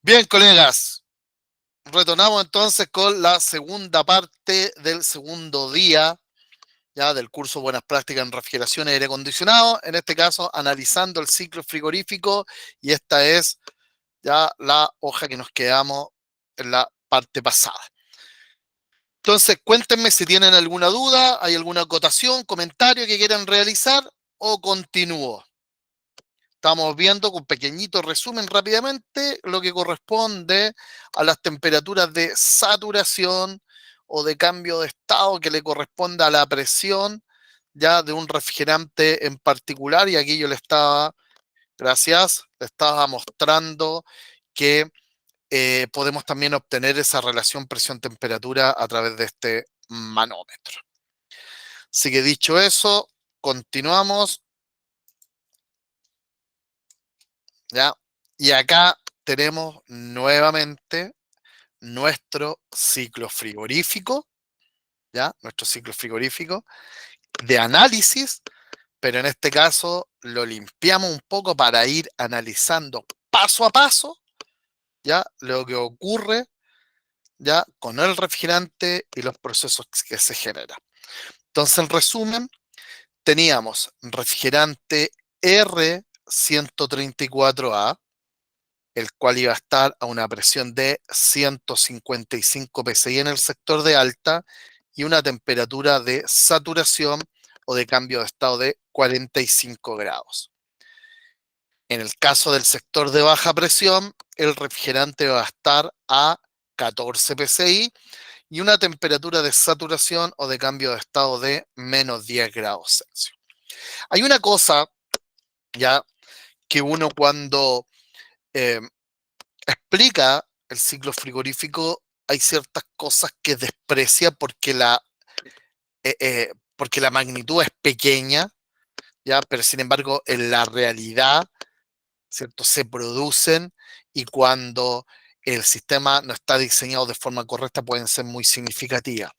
Bien, colegas, retornamos entonces con la segunda parte del segundo día ya del curso Buenas Prácticas en Refrigeración y Aire Acondicionado. En este caso, analizando el ciclo frigorífico, y esta es ya la hoja que nos quedamos en la parte pasada. Entonces, cuéntenme si tienen alguna duda, hay alguna acotación, comentario que quieran realizar o continúo. Estamos viendo con pequeñito resumen rápidamente lo que corresponde a las temperaturas de saturación o de cambio de estado que le corresponde a la presión ya de un refrigerante en particular. Y aquí yo le estaba mostrando que podemos también obtener esa relación presión-temperatura a través de este manómetro. Así que dicho eso, continuamos. ¿Ya? Y acá tenemos nuevamente nuestro ciclo frigorífico, ¿ya? Nuestro ciclo frigorífico de análisis, pero en este caso lo limpiamos un poco para ir analizando paso a paso, ¿ya? Lo que ocurre, ¿ya? Con el refrigerante y los procesos que se generan. Entonces, en resumen, teníamos refrigerante R134A, el cual iba a estar a una presión de 155 psi en el sector de alta y una temperatura de saturación o de cambio de estado de 45 grados. En el caso del sector de baja presión, el refrigerante va a estar a 14 psi y una temperatura de saturación o de cambio de estado de menos 10 grados Celsius. Hay una cosa ya que uno cuando eh, explica el ciclo frigorífico, hay ciertas cosas que desprecia porque la magnitud es pequeña, ¿ya? Pero sin embargo, en la realidad, ¿cierto? Se producen, y cuando el sistema no está diseñado de forma correcta pueden ser muy significativas.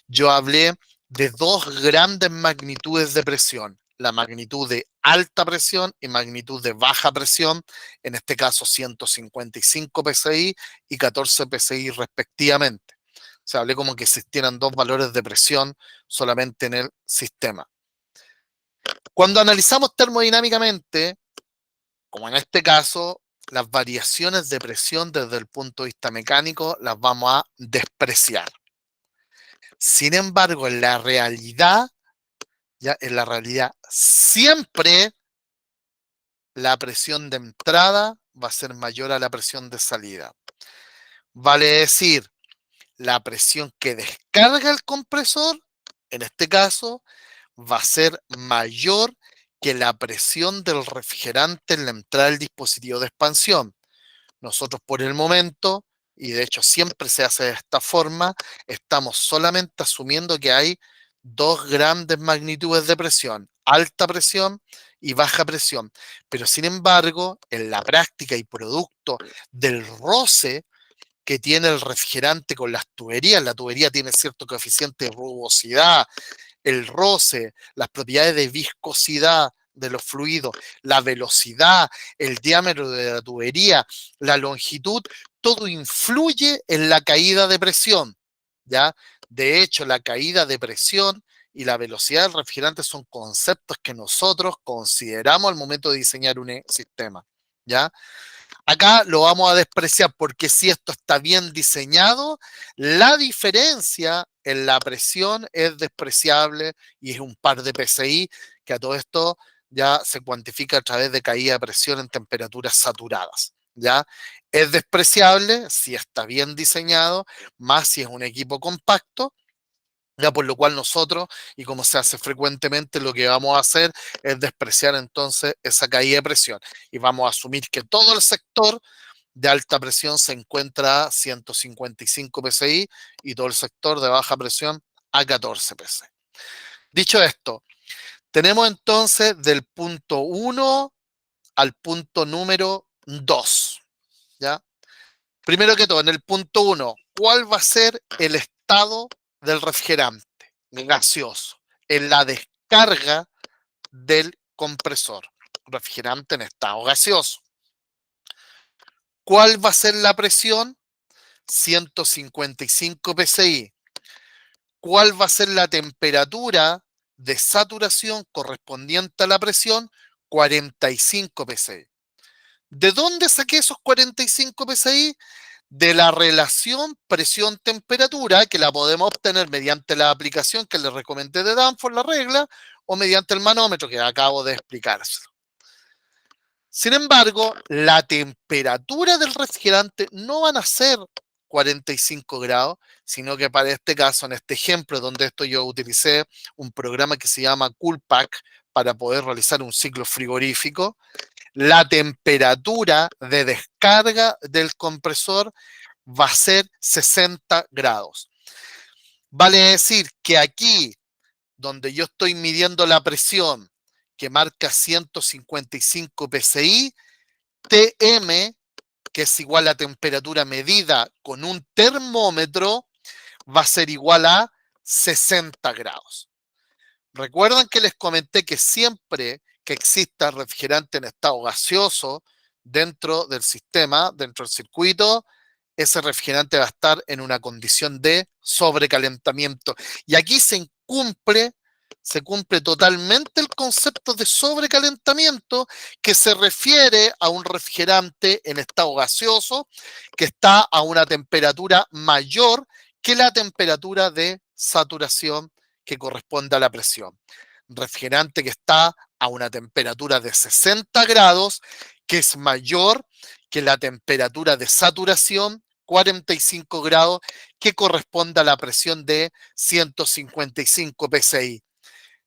Yo hablé de dos grandes magnitudes de presión: la magnitud de alta presión y magnitud de baja presión, en este caso 155 psi y 14 psi respectivamente. O sea, hablé como que existieran dos valores de presión solamente en el sistema. Cuando analizamos termodinámicamente, como en este caso, las variaciones de presión desde el punto de vista mecánico las vamos a despreciar. Sin embargo, en la realidad, siempre la presión de entrada va a ser mayor a la presión de salida. Vale decir, la presión que descarga el compresor, en este caso, va a ser mayor que la presión del refrigerante en la entrada del dispositivo de expansión. Nosotros por el momento, y de hecho siempre se hace de esta forma, estamos solamente asumiendo que hay dos grandes magnitudes de presión: alta presión y baja presión. Pero sin embargo, en la práctica y producto del roce que tiene el refrigerante con las tuberías, la tubería tiene cierto coeficiente de rugosidad, el roce, las propiedades de viscosidad de los fluidos, la velocidad, el diámetro de la tubería, la longitud, todo influye en la caída de presión, ¿ya? De hecho, la caída de presión y la velocidad del refrigerante son conceptos que nosotros consideramos al momento de diseñar un sistema, ¿ya? Acá lo vamos a despreciar porque si esto está bien diseñado, la diferencia en la presión es despreciable y es un par de PSI, que a todo esto ya se cuantifica a través de caída de presión en temperaturas saturadas. ¿Ya? Es despreciable si está bien diseñado, más si es un equipo compacto, ya por lo cual nosotros, y como se hace frecuentemente, lo que vamos a hacer es despreciar entonces esa caída de presión y vamos a asumir que todo el sector de alta presión se encuentra a 155 psi y todo el sector de baja presión a 14 psi. Dicho esto, tenemos entonces del punto 1 al punto número 2. ¿Ya? Primero que todo, en el punto 1, ¿cuál va a ser el estado del refrigerante gaseoso en la descarga del compresor? Refrigerante en estado gaseoso. ¿Cuál va a ser la presión? 155 psi. ¿Cuál va a ser la temperatura de saturación correspondiente a la presión? 45 psi. ¿De dónde saqué esos 45 psi? De la relación presión-temperatura, que la podemos obtener mediante la aplicación que les recomendé de Danforth, la regla, o mediante el manómetro que acabo de explicárselo. Sin embargo, la temperatura del refrigerante no van a ser 45 grados, sino que para este caso, en este ejemplo donde esto yo utilicé un programa que se llama Coolpack para poder realizar un ciclo frigorífico, la temperatura de descarga del compresor va a ser 60 grados. Vale decir que aquí, donde yo estoy midiendo la presión que marca 155 psi, Tm, que es igual a temperatura medida con un termómetro, va a ser igual a 60 grados. Recuerdan que les comenté que siempre que exista refrigerante en estado gaseoso dentro del sistema, dentro del circuito, ese refrigerante va a estar en una condición de sobrecalentamiento. Y aquí se cumple totalmente el concepto de sobrecalentamiento que se refiere a un refrigerante en estado gaseoso que está a una temperatura mayor que la temperatura de saturación que corresponde a la presión. Refrigerante que está a una temperatura de 60 grados, que es mayor que la temperatura de saturación, 45 grados, que corresponde a la presión de 155 psi.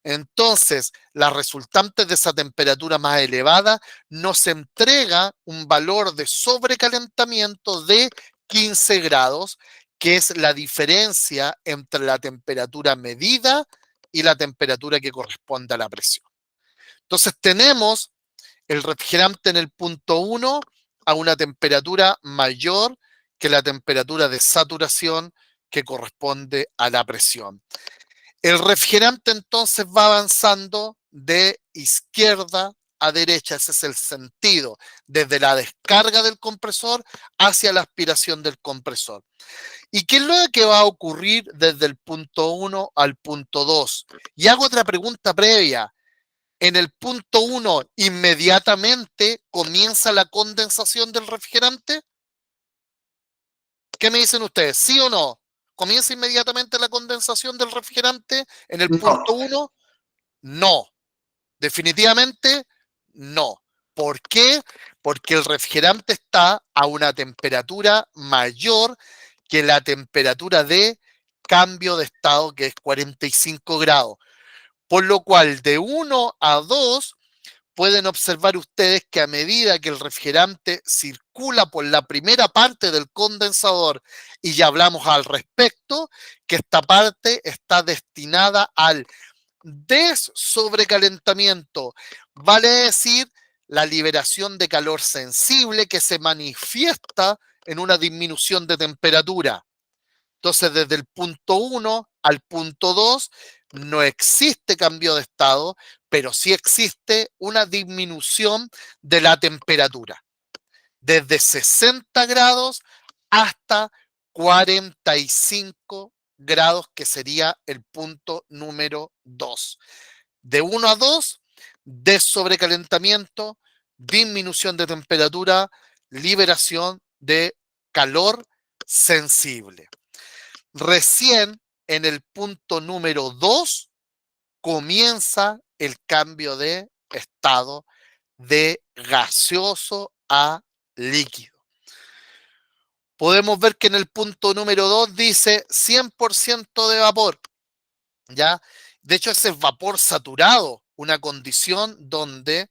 Entonces, las resultantes de esa temperatura más elevada nos entrega un valor de sobrecalentamiento de 15 grados, que es la diferencia entre la temperatura medida y la temperatura que corresponde a la presión. Entonces, tenemos el refrigerante en el punto 1 a una temperatura mayor que la temperatura de saturación que corresponde a la presión. El refrigerante entonces va avanzando de izquierda a derecha, ese es el sentido, desde la descarga del compresor hacia la aspiración del compresor. ¿Y qué es lo que va a ocurrir desde el punto 1 al punto 2? Y hago otra pregunta previa. En el punto 1, ¿inmediatamente comienza la condensación del refrigerante? ¿Qué me dicen ustedes? ¿Sí o no? ¿Comienza inmediatamente la condensación del refrigerante en el punto No. 1? No, definitivamente no. ¿Por qué? Porque el refrigerante está a una temperatura mayor que la temperatura de cambio de estado, que es 45 grados. Por lo cual, de 1 a 2, pueden observar ustedes que a medida que el refrigerante circula por la primera parte del condensador, y ya hablamos al respecto, que esta parte está destinada al desobrecalentamiento, vale decir, la liberación de calor sensible que se manifiesta en una disminución de temperatura. Entonces, desde el punto 1 al punto 2 no existe cambio de estado, pero sí existe una disminución de la temperatura, desde 60 grados hasta 45 grados, que sería el punto número 2. De 1 a 2, desobrecalentamiento, disminución de temperatura, liberación de calor sensible. Recién en el punto número 2 comienza el cambio de estado de gaseoso a líquido. Podemos ver que en el punto número 2 dice 100% de vapor, ¿ya? De hecho, ese es vapor saturado, una condición donde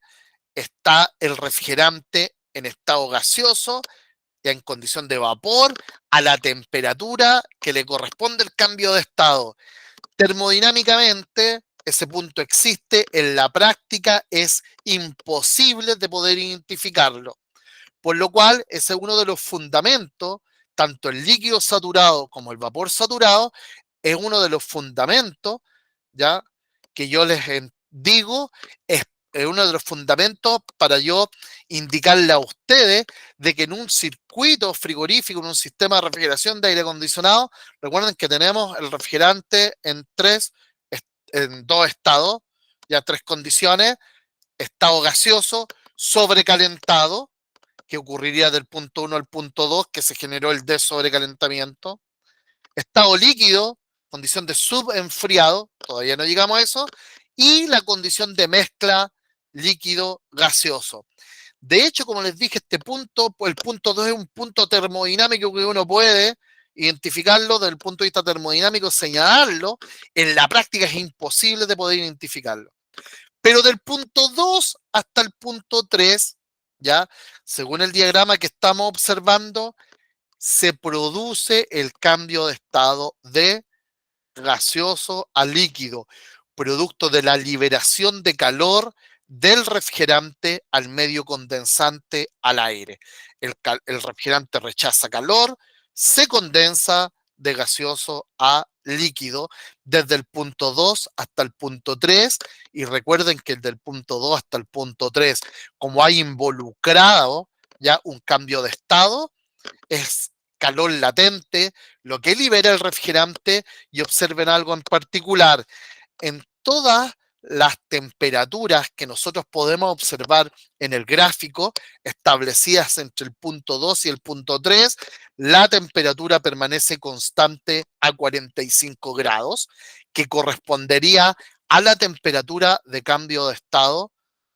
está el refrigerante en estado gaseoso, ya en condición de vapor, a la temperatura que le corresponde el cambio de estado. Termodinámicamente, ese punto existe, en la práctica es imposible de poder identificarlo. Por lo cual, ese es uno de los fundamentos, tanto el líquido saturado como el vapor saturado, es uno de los fundamentos, ¿ya? Que yo les digo, es uno de los fundamentos para yo indicarle a ustedes de que en un circuito frigorífico, en un sistema de refrigeración de aire acondicionado, recuerden que tenemos el refrigerante en dos estados, ya tres condiciones: estado gaseoso, sobrecalentado, que ocurriría del punto 1 al punto 2, que se generó el desobrecalentamiento; estado líquido, condición de subenfriado, todavía no llegamos a eso; y la condición de mezcla líquido gaseoso. De hecho, como les dije, este punto, el punto 2 es un punto termodinámico que uno puede identificarlo desde el punto de vista termodinámico, señalarlo. En la práctica es imposible de poder identificarlo. Pero del punto 2 hasta el punto 3, ¿ya? Según el diagrama que estamos observando, se produce el cambio de estado de gaseoso a líquido, producto de la liberación de calor del refrigerante al medio condensante, al aire. El refrigerante rechaza calor, se condensa de gaseoso a líquido desde el punto 2 hasta el punto 3, y recuerden que desde el punto 2 hasta el punto 3, como hay involucrado ya un cambio de estado, es calor latente lo que libera el refrigerante. Y observen algo en particular: en todas las temperaturas que nosotros podemos observar en el gráfico, establecidas entre el punto 2 y el punto 3, la temperatura permanece constante a 45 grados, que correspondería a la temperatura de cambio de estado,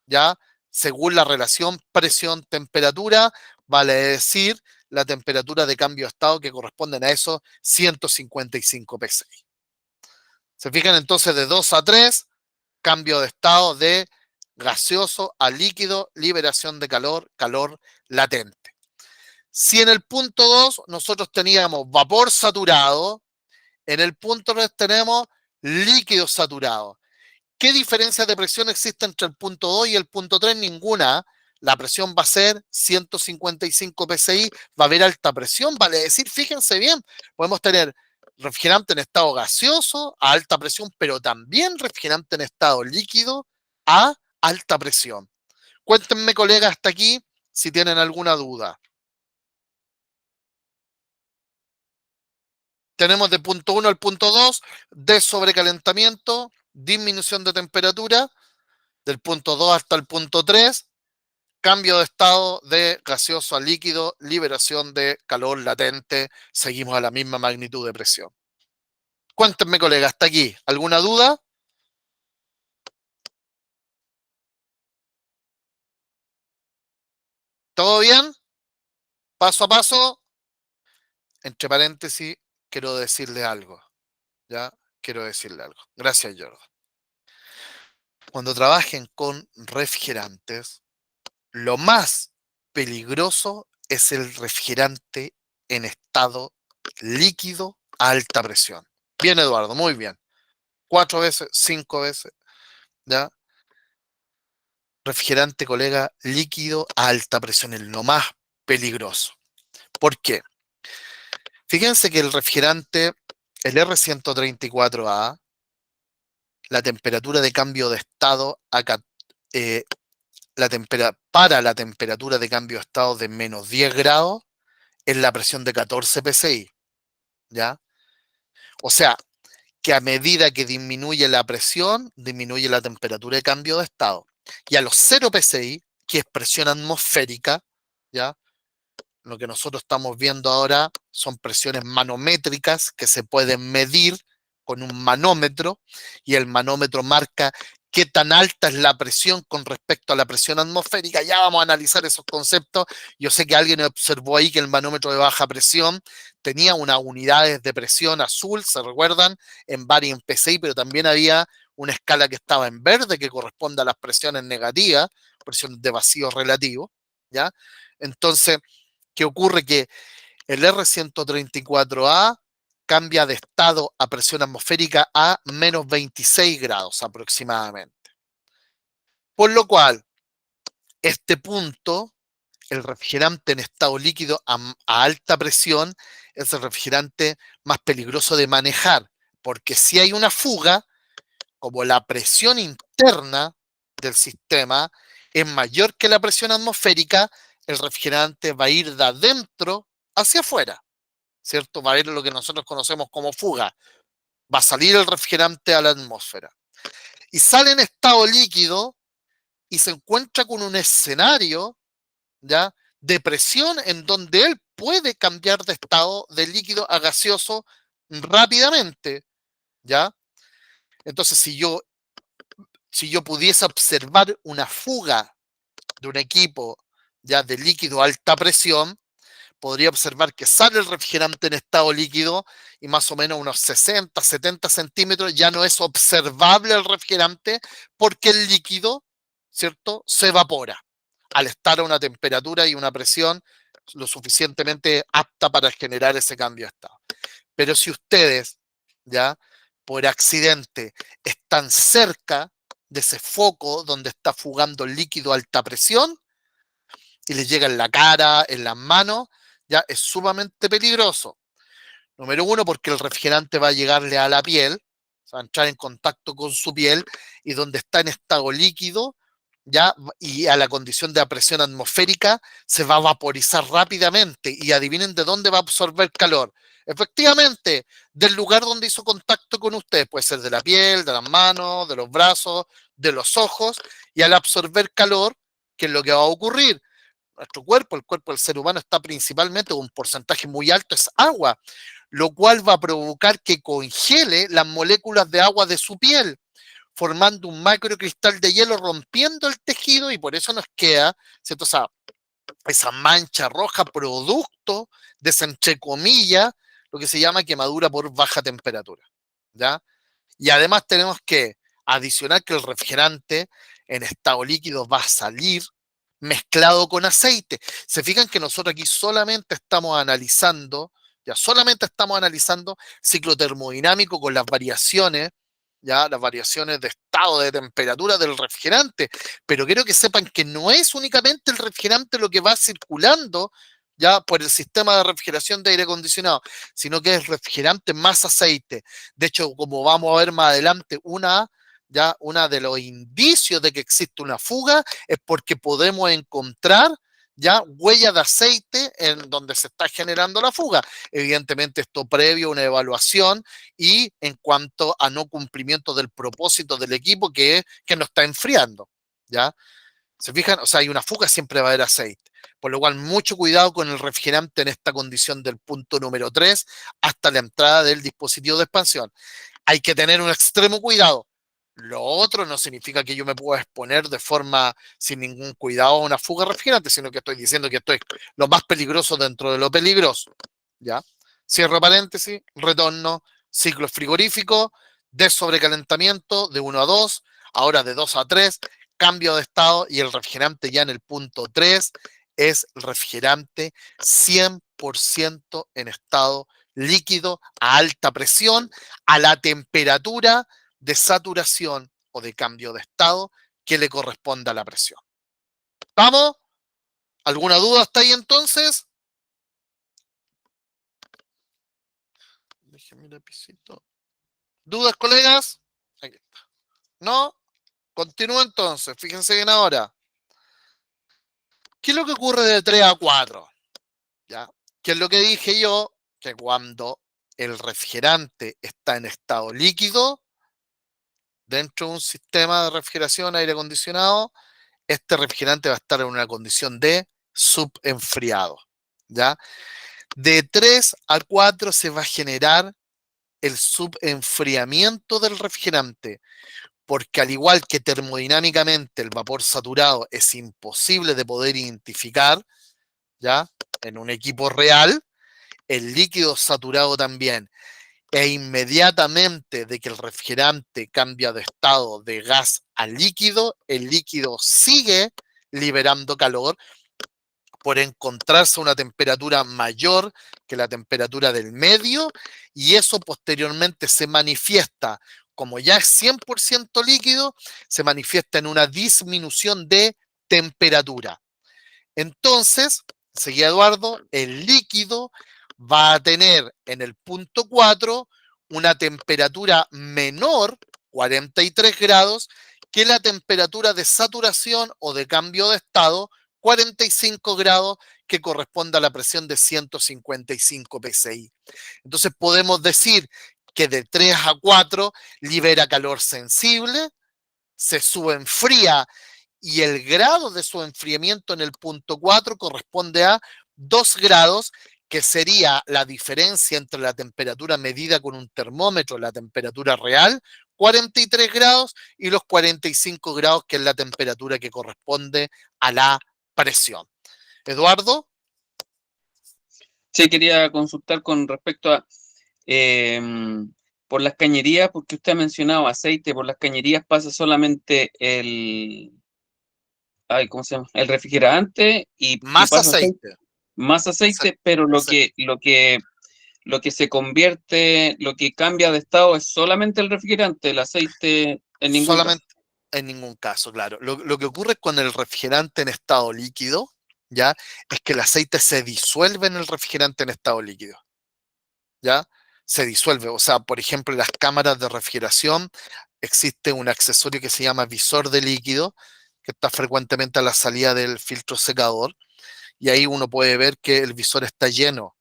¿ya? Según la relación presión-temperatura, vale decir la temperatura de cambio de estado, que corresponden a esos 155 PSI. Se fijan entonces, de 2 a 3, cambio de estado de gaseoso a líquido, liberación de calor, calor latente. Si en el punto 2 nosotros teníamos vapor saturado, en el punto 3 tenemos líquido saturado. ¿Qué diferencia de presión existe entre el punto 2 y el punto 3? Ninguna. La presión va a ser 155 PSI, va a haber alta presión, vale decir, fíjense bien, podemos tener refrigerante en estado gaseoso a alta presión, pero también refrigerante en estado líquido a alta presión. Cuéntenme, colegas, hasta aquí si tienen alguna duda. Tenemos de punto 1 al punto 2 de sobrecalentamiento, disminución de temperatura; del punto 2 hasta el punto 3, cambio de estado de gaseoso a líquido, liberación de calor latente, seguimos a la misma magnitud de presión. Cuéntenme, colegas, hasta aquí, ¿alguna duda? ¿Todo bien? Paso a paso. Entre paréntesis, quiero decirle algo, ¿ya? Quiero decirle algo. Gracias, Jordan. Cuando trabajen con refrigerantes, lo más peligroso es el refrigerante en estado líquido a alta presión. Bien, Eduardo, muy bien. 4 veces, 5 veces, ¿ya? Refrigerante, colega, líquido a alta presión es lo más peligroso. ¿Por qué? Fíjense que el refrigerante, el R134A, la temperatura de cambio de estado eh, para la temperatura de cambio de estado de menos 10 grados es la presión de 14 PSI, ¿ya? O sea, que a medida que disminuye la presión, disminuye la temperatura de cambio de estado. Y a los 0 PSI, que es presión atmosférica, ¿ya? Lo que nosotros estamos viendo ahora son presiones manométricas que se pueden medir con un manómetro, y el manómetro marca qué tan alta es la presión con respecto a la presión atmosférica. Ya vamos a analizar esos conceptos. Yo sé que alguien observó ahí que el manómetro de baja presión tenía unas unidades de presión azul, ¿se recuerdan? En bar y en PSI, pero también había una escala que estaba en verde, que corresponde a las presiones negativas, presiones de vacío relativo, ¿ya? Entonces, ¿qué ocurre? Que el R134A cambia de estado a presión atmosférica a menos 26 grados aproximadamente. Por lo cual, este punto, el refrigerante en estado líquido a alta presión, es el refrigerante más peligroso de manejar, porque si hay una fuga, como la presión interna del sistema es mayor que la presión atmosférica, el refrigerante va a ir de adentro hacia afuera, ¿cierto? Va a ir lo que nosotros conocemos como fuga. Va a salir el refrigerante a la atmósfera. Y sale en estado líquido y se encuentra con un escenario, ¿ya?, de presión en donde él puede cambiar de estado de líquido a gaseoso rápidamente, ¿ya? Entonces, si yo pudiese observar una fuga de un equipo ya de líquido a alta presión, podría observar que sale el refrigerante en estado líquido y más o menos unos 60, 70 centímetros ya no es observable el refrigerante porque el líquido, ¿cierto?, se evapora al estar a una temperatura y una presión lo suficientemente apta para generar ese cambio de estado. Pero si ustedes, ya, por accidente, están cerca de ese foco donde está fugando el líquido a alta presión y les llega en la cara, en las manos, ya es sumamente peligroso. Número uno, porque el refrigerante va a llegarle a la piel, va a entrar en contacto con su piel y donde está en estado líquido, ya, y a la condición de presión atmosférica, se va a vaporizar rápidamente. Y adivinen de dónde va a absorber calor. Efectivamente, del lugar donde hizo contacto con usted, puede ser de la piel, de las manos, de los brazos, de los ojos, y al absorber calor, ¿qué es lo que va a ocurrir? Nuestro cuerpo, el cuerpo del ser humano está principalmente, un porcentaje muy alto es agua, lo cual va a provocar que congele las moléculas de agua de su piel, formando un macrocristal de hielo, rompiendo el tejido y por eso nos queda, ¿cierto? O sea, esa mancha roja producto de esa, entre comillas, lo que se llama quemadura por baja temperatura, ¿ya? Y además tenemos que adicionar que el refrigerante en estado líquido va a salir mezclado con aceite. Se fijan que nosotros aquí solamente estamos analizando, ya solamente estamos analizando ciclo termodinámico con las variaciones, ya las variaciones de estado de temperatura del refrigerante, pero quiero que sepan que no es únicamente el refrigerante lo que va circulando ya por el sistema de refrigeración de aire acondicionado, sino que es refrigerante más aceite. De hecho, como vamos a ver más adelante, una de los indicios de que existe una fuga es porque podemos encontrar ya huella de aceite en donde se está generando la fuga. Evidentemente esto previo a una evaluación y en cuanto a no cumplimiento del propósito del equipo que no está enfriando, ¿ya? ¿Se fijan? O sea, hay una fuga, siempre va a haber aceite. Por lo cual, mucho cuidado con el refrigerante en esta condición del punto número 3 hasta la entrada del dispositivo de expansión. Hay que tener un extremo cuidado. Lo otro no significa que yo me pueda exponer de forma sin ningún cuidado a una fuga refrigerante, sino que estoy diciendo que esto es lo más peligroso dentro de lo peligroso. ¿Ya? Cierro paréntesis, retorno, ciclo frigorífico, de sobrecalentamiento de 1 a 2, ahora de 2 a 3, cambio de estado y el refrigerante ya en el punto 3 es refrigerante 100% en estado líquido a alta presión, a la temperatura de saturación o de cambio de estado que le corresponda a la presión. ¿Vamos? ¿Alguna duda hasta ahí entonces? Déjenme el lapicito. ¿Dudas, colegas? Aquí está. ¿No? Continúo entonces. Fíjense bien ahora. ¿Qué es lo que ocurre de 3 a 4? ¿Ya? ¿Qué es lo que dije yo? Que cuando el refrigerante está en estado líquido, dentro de un sistema de refrigeración, aire acondicionado, este refrigerante va a estar en una condición de subenfriado, ¿ya? De 3 a 4 se va a generar el subenfriamiento del refrigerante, porque al igual que termodinámicamente el vapor saturado es imposible de poder identificar, ¿ya? En un equipo real, el líquido saturado también. E inmediatamente de que el refrigerante cambia de estado de gas a líquido, el líquido sigue liberando calor por encontrarse a una temperatura mayor que la temperatura del medio y eso posteriormente se manifiesta, como ya es 100% líquido, se manifiesta en una disminución de temperatura. Entonces, seguía Eduardo, el líquido va a tener en el punto 4 una temperatura menor, 43 grados, que la temperatura de saturación o de cambio de estado, 45 grados, que corresponde a la presión de 155 psi. Entonces podemos decir que de 3 a 4 libera calor sensible, se subenfría y el grado de su enfriamiento en el punto 4 corresponde a 2 grados, que sería la diferencia entre la temperatura medida con un termómetro, la temperatura real, 43 grados, y los 45 grados, que es la temperatura que corresponde a la presión. Eduardo. Sí, quería consultar con respecto a por las cañerías, porque usted ha mencionado aceite, por las cañerías pasa solamente ¿cómo se llama? El refrigerante y Más pasa aceite. más Se- aceite, pero se- lo que se convierte, lo que cambia de estado es solamente el refrigerante, el aceite en ningún caso. Solamente en ningún caso, claro. Lo que ocurre con el refrigerante en estado líquido, ¿ya? Es que el aceite se disuelve en el refrigerante en estado líquido, ¿ya? Se disuelve. O sea, por ejemplo, en las cámaras de refrigeración existe un accesorio que se llama visor de líquido, que está frecuentemente a la salida del filtro secador, y ahí uno puede ver que el visor está lleno,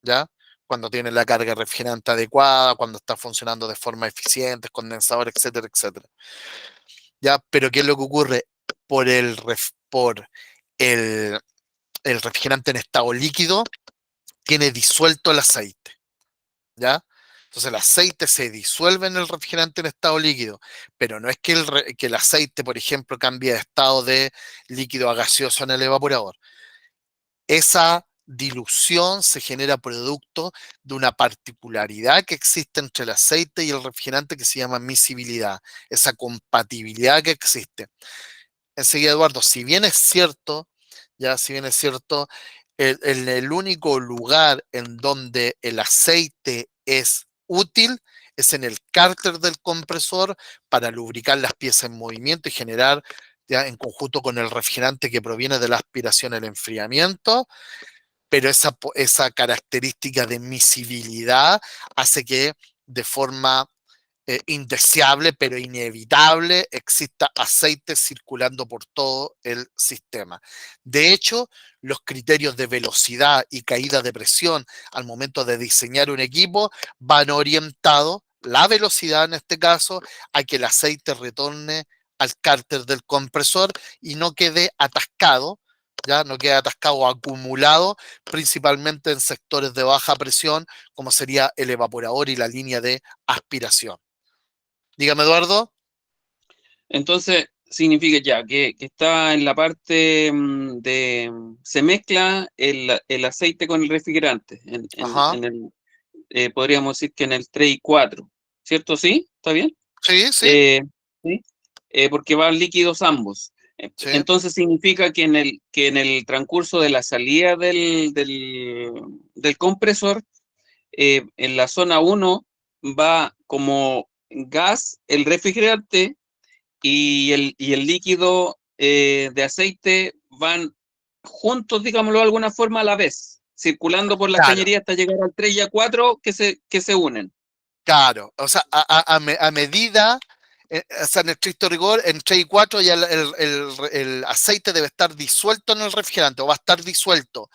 ¿ya? Cuando tiene la carga refrigerante adecuada, cuando está funcionando de forma eficiente, condensador, etcétera, etcétera. ¿Ya? Pero ¿qué es lo que ocurre? Por el, el refrigerante en estado líquido, tiene disuelto el aceite, ¿ya? Entonces el aceite se disuelve en el refrigerante en estado líquido, pero no es que que el aceite, por ejemplo, cambie de estado de líquido a gaseoso en el evaporador. Esa dilución se genera producto de una particularidad que existe entre el aceite y el refrigerante, que se llama miscibilidad, esa compatibilidad que existe. Enseguida, Eduardo, si bien es cierto, ya, si bien es cierto, el único lugar en donde el aceite es útil es en el cárter del compresor, para lubricar las piezas en movimiento y generar, ya, en conjunto con el refrigerante que proviene de la aspiración, el enfriamiento, pero esa característica de miscibilidad hace que de forma indeseable, pero inevitable, exista aceite circulando por todo el sistema. De hecho, los criterios de velocidad y caída de presión al momento de diseñar un equipo van orientados, la velocidad en este caso, a que el aceite retorne al cárter del compresor y no quede atascado, ya no quede atascado o acumulado, principalmente en sectores de baja presión, como sería el evaporador y la línea de aspiración. Dígame, Eduardo. Entonces, significa ya que está en la parte se mezcla el aceite con el refrigerante, Ajá. podríamos decir que en el 3 y 4, ¿cierto? ¿Sí? ¿Está bien? Sí, sí, Eh, ¿Sí? Porque van líquidos ambos. sí. Entonces significa que que en el transcurso de la salida del compresor, en la zona 1 va como gas el refrigerante y el líquido de aceite van juntos, digámoslo de alguna forma, a la vez, circulando por las Claro, cañerías hasta llegar al 3 y a 4 que se unen. claro. O sea, a medida, o sea, en estricto rigor, en 3 y 4 ya el aceite debe estar disuelto en el refrigerante, o va a estar disuelto,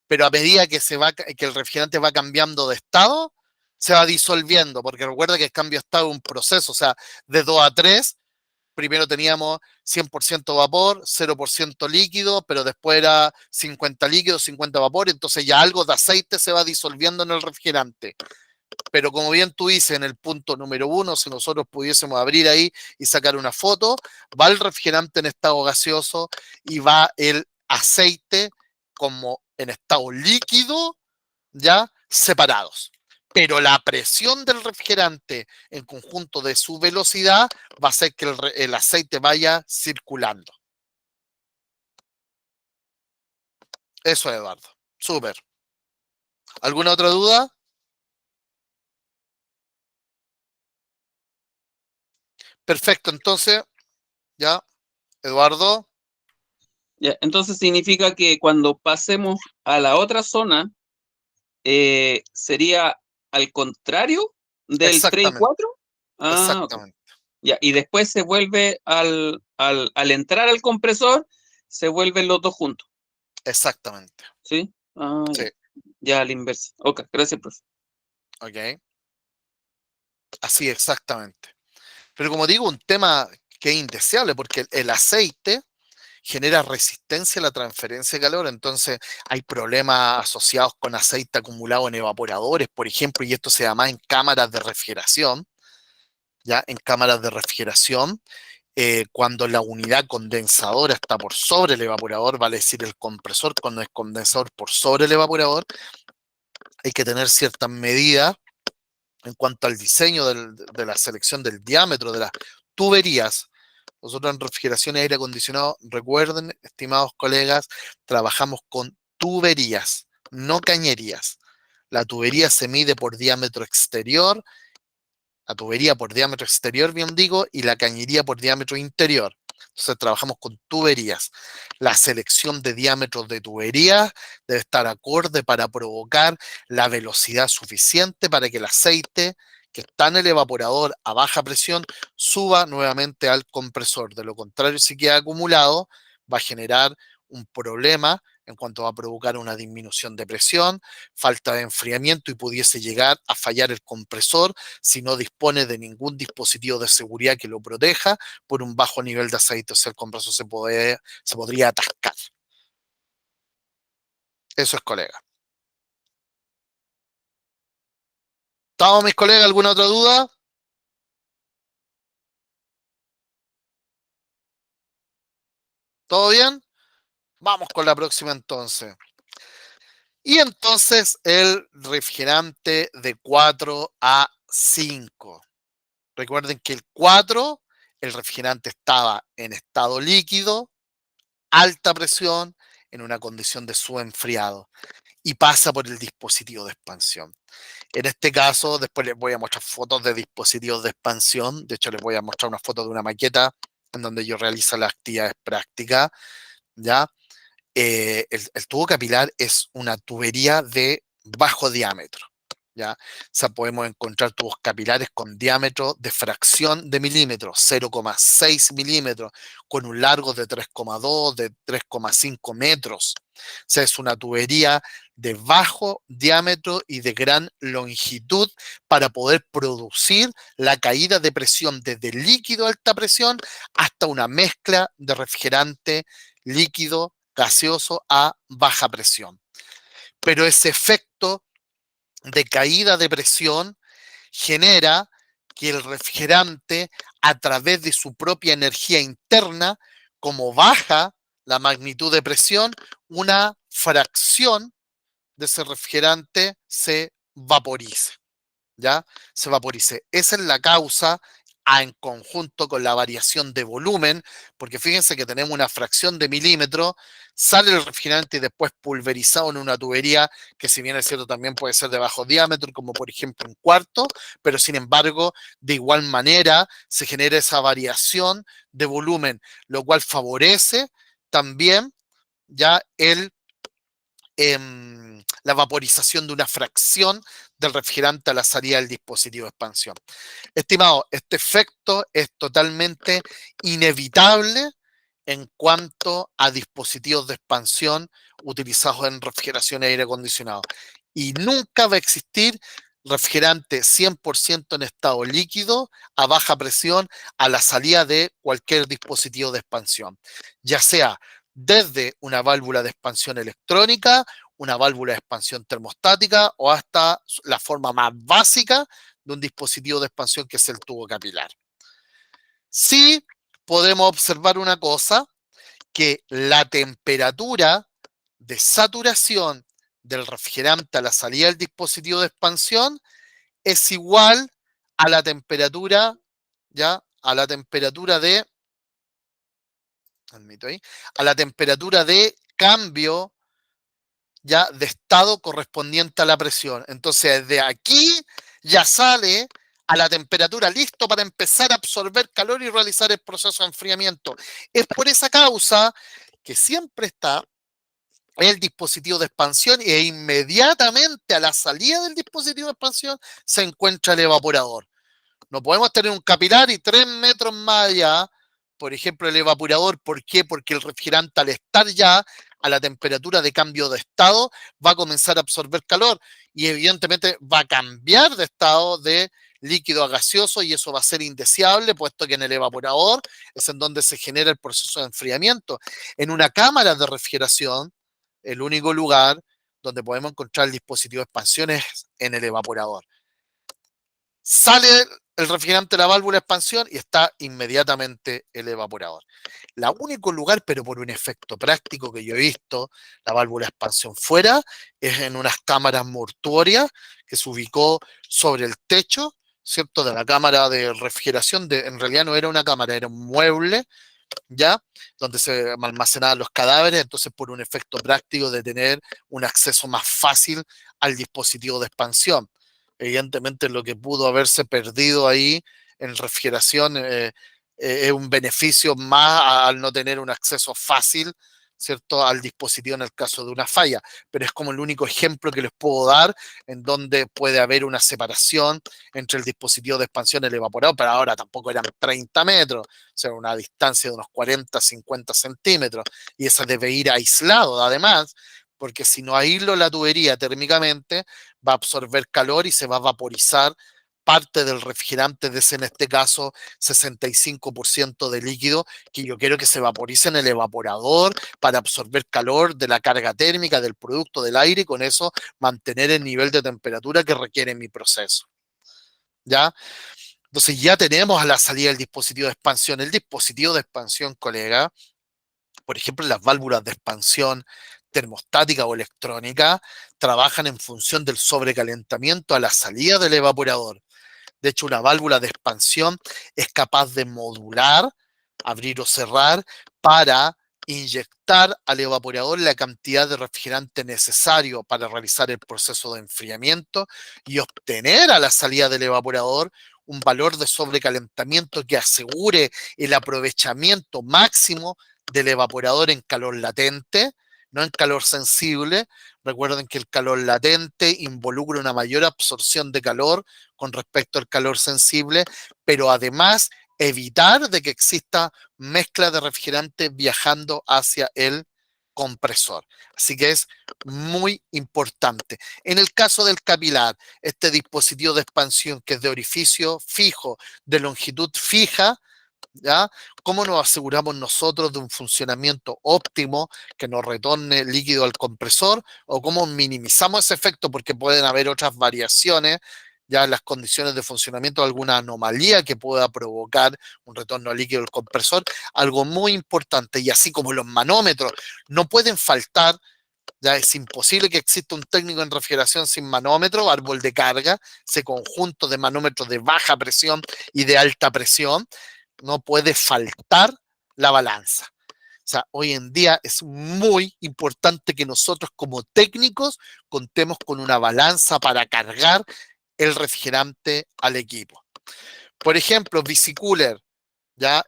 pero a medida que el refrigerante va cambiando de estado, se va disolviendo, porque recuerda que el cambio de estado es un proceso, o sea, de 2 a 3, primero teníamos 100% vapor, 0% líquido, pero después era 50 líquido, 50 vapor, entonces ya algo de aceite se va disolviendo en el refrigerante. Pero como bien tú dices, en el punto número 1, si nosotros pudiésemos abrir ahí y sacar una foto, va el refrigerante en estado gaseoso y va el aceite como en estado líquido, ya separados. Pero la presión del refrigerante en conjunto de su velocidad va a hacer que el aceite vaya circulando. Eso, Eduardo. Súper. ¿Alguna otra duda? Perfecto. Entonces, ya, Eduardo. Ya, entonces significa que cuando pasemos a la otra zona, sería al contrario del 3 y Exactamente. 4. Ah, ok. Exactamente. Ya, y después se vuelve al entrar al compresor, se vuelven los dos juntos, Exactamente. ¿sí? Ah, ya. Sí, Ya a la inversa. Ok, gracias, profe. ok. Así exactamente. Pero como digo, un tema que es indeseable porque el aceite genera resistencia a la transferencia de calor, entonces hay problemas asociados con aceite acumulado en evaporadores, por ejemplo, y esto se da más en cámaras de refrigeración, ¿ya? En cámaras de refrigeración, cuando la unidad condensadora está por sobre el evaporador, vale decir el compresor, cuando es condensador por sobre el evaporador, hay que tener ciertas medidas en cuanto al diseño de la selección del diámetro de las tuberías. Nosotros en refrigeración y aire acondicionado, recuerden, estimados colegas, trabajamos con tuberías, no cañerías. La tubería se mide por diámetro exterior, la tubería por diámetro exterior, bien digo, y la cañería por diámetro interior. Entonces trabajamos con tuberías. La selección de diámetros de tuberías debe estar acorde para provocar la velocidad suficiente para que el aceite que está en el evaporador a baja presión suba nuevamente al compresor. De lo contrario, si queda acumulado, va a generar un problema en cuanto va a provocar una disminución de presión, falta de enfriamiento y pudiese llegar a fallar el compresor si no dispone de ningún dispositivo de seguridad que lo proteja por un bajo nivel de aceite. O sea, el compresor se podría atascar. Eso es, colega. ¿Estamos, mis colegas? ¿Alguna otra duda? ¿Todo bien? Vamos con la próxima entonces. Y entonces el refrigerante de 4 a 5. Recuerden que el 4, el refrigerante estaba en estado líquido, alta presión, en una condición de subenfriado y pasa por el dispositivo de expansión. En este caso, después les voy a mostrar fotos de dispositivos de expansión. De hecho, les voy a mostrar una foto de una maqueta en donde yo realizo las actividades prácticas, ¿ya? El tubo capilar es una tubería de bajo diámetro, ¿ya? O sea, podemos encontrar tubos capilares con diámetro de fracción de milímetro, 0,6 milímetros, con un largo de 3,2, de 3,5 metros. O sea, es una tubería de bajo diámetro y de gran longitud para poder producir la caída de presión desde líquido a alta presión hasta una mezcla de refrigerante líquido gaseoso a baja presión. Pero ese efecto de caída de presión genera que el refrigerante, a través de su propia energía interna, como baja la magnitud de presión, una fracción de ese refrigerante se vaporice. ¿Ya? Se vaporice. Esa es la causa en conjunto con la variación de volumen, porque fíjense que tenemos una fracción de milímetro, sale el refrigerante y después pulverizado en una tubería que, si bien es cierto, también puede ser de bajo diámetro, como por ejemplo un cuarto, pero sin embargo, de igual manera se genera esa variación de volumen, lo cual favorece también ya la vaporización de una fracción del refrigerante a la salida del dispositivo de expansión. Estimado, este efecto es totalmente inevitable en cuanto a dispositivos de expansión utilizados en refrigeración y aire acondicionado. Y nunca va a existir refrigerante 100% en estado líquido a baja presión a la salida de cualquier dispositivo de expansión, ya sea desde una válvula de expansión electrónica, una válvula de expansión termostática o hasta la forma más básica de un dispositivo de expansión que es el tubo capilar. Sí podemos observar una cosa, que la temperatura de saturación del refrigerante a la salida del dispositivo de expansión es igual a la temperatura, ¿ya? A la temperatura de, admito ahí, a la temperatura de cambio ya de estado correspondiente a la presión. Entonces, de aquí ya sale a la temperatura listo para empezar a absorber calor y realizar el proceso de enfriamiento. Es por esa causa que siempre está el dispositivo de expansión e inmediatamente a la salida del dispositivo de expansión se encuentra el evaporador. No podemos tener un capilar y 3 metros más allá, por ejemplo, el evaporador. ¿Por qué? Porque el refrigerante, al estar ya a la temperatura de cambio de estado, va a comenzar a absorber calor y evidentemente va a cambiar de estado de líquido a gaseoso, y eso va a ser indeseable, puesto que en el evaporador es en donde se genera el proceso de enfriamiento. En una cámara de refrigeración, el único lugar donde podemos encontrar el dispositivo de expansión es en el evaporador. Sale el refrigerante de la válvula de expansión y está inmediatamente el evaporador. El único lugar, pero por un efecto práctico que yo he visto, la válvula de expansión fuera, es en unas cámaras mortuorias que se ubicó sobre el techo, ¿cierto? De la cámara de refrigeración. En realidad no era una cámara, era un mueble, ¿ya? Donde se almacenaban los cadáveres, entonces por un efecto práctico de tener un acceso más fácil al dispositivo de expansión. Evidentemente lo que pudo haberse perdido ahí en refrigeración es un beneficio más al no tener un acceso fácil, ¿cierto?, al dispositivo en el caso de una falla, pero es como el único ejemplo que les puedo dar en donde puede haber una separación entre el dispositivo de expansión y el evaporador, pero ahora tampoco eran 30 metros, o sea, una distancia de unos 40, 50 centímetros, y esa debe ir aislado además, porque si no aíslo la tubería térmicamente, va a absorber calor y se va a vaporizar parte del refrigerante, de ese, en este caso, 65% de líquido, que yo quiero que se vaporice en el evaporador para absorber calor de la carga térmica del producto, del aire, y con eso mantener el nivel de temperatura que requiere mi proceso. ¿Ya? Entonces ya tenemos a la salida del dispositivo de expansión. El dispositivo de expansión, colega, por ejemplo, las válvulas de expansión termostática o electrónica trabajan en función del sobrecalentamiento a la salida del evaporador. De hecho, una válvula de expansión es capaz de modular, abrir o cerrar, para inyectar al evaporador la cantidad de refrigerante necesario para realizar el proceso de enfriamiento y obtener a la salida del evaporador un valor de sobrecalentamiento que asegure el aprovechamiento máximo del evaporador en calor latente, no en calor sensible. Recuerden que el calor latente involucra una mayor absorción de calor con respecto al calor sensible, pero además evitar de que exista mezcla de refrigerante viajando hacia el compresor. Así que es muy importante. En el caso del capilar, este dispositivo de expansión que es de orificio fijo, de longitud fija, ¿ya? ¿Cómo nos aseguramos nosotros de un funcionamiento óptimo que nos retorne líquido al compresor? ¿O cómo minimizamos ese efecto? Porque pueden haber otras variaciones ya en las condiciones de funcionamiento, alguna anomalía que pueda provocar un retorno líquido al compresor. Algo muy importante, y así como los manómetros no pueden faltar, ya es imposible que exista un técnico en refrigeración sin manómetro, árbol de carga, ese conjunto de manómetros de baja presión y de alta presión. No puede faltar la balanza. O sea, hoy en día es muy importante que nosotros como técnicos contemos con una balanza para cargar el refrigerante al equipo. Por ejemplo, Bicicooler, ya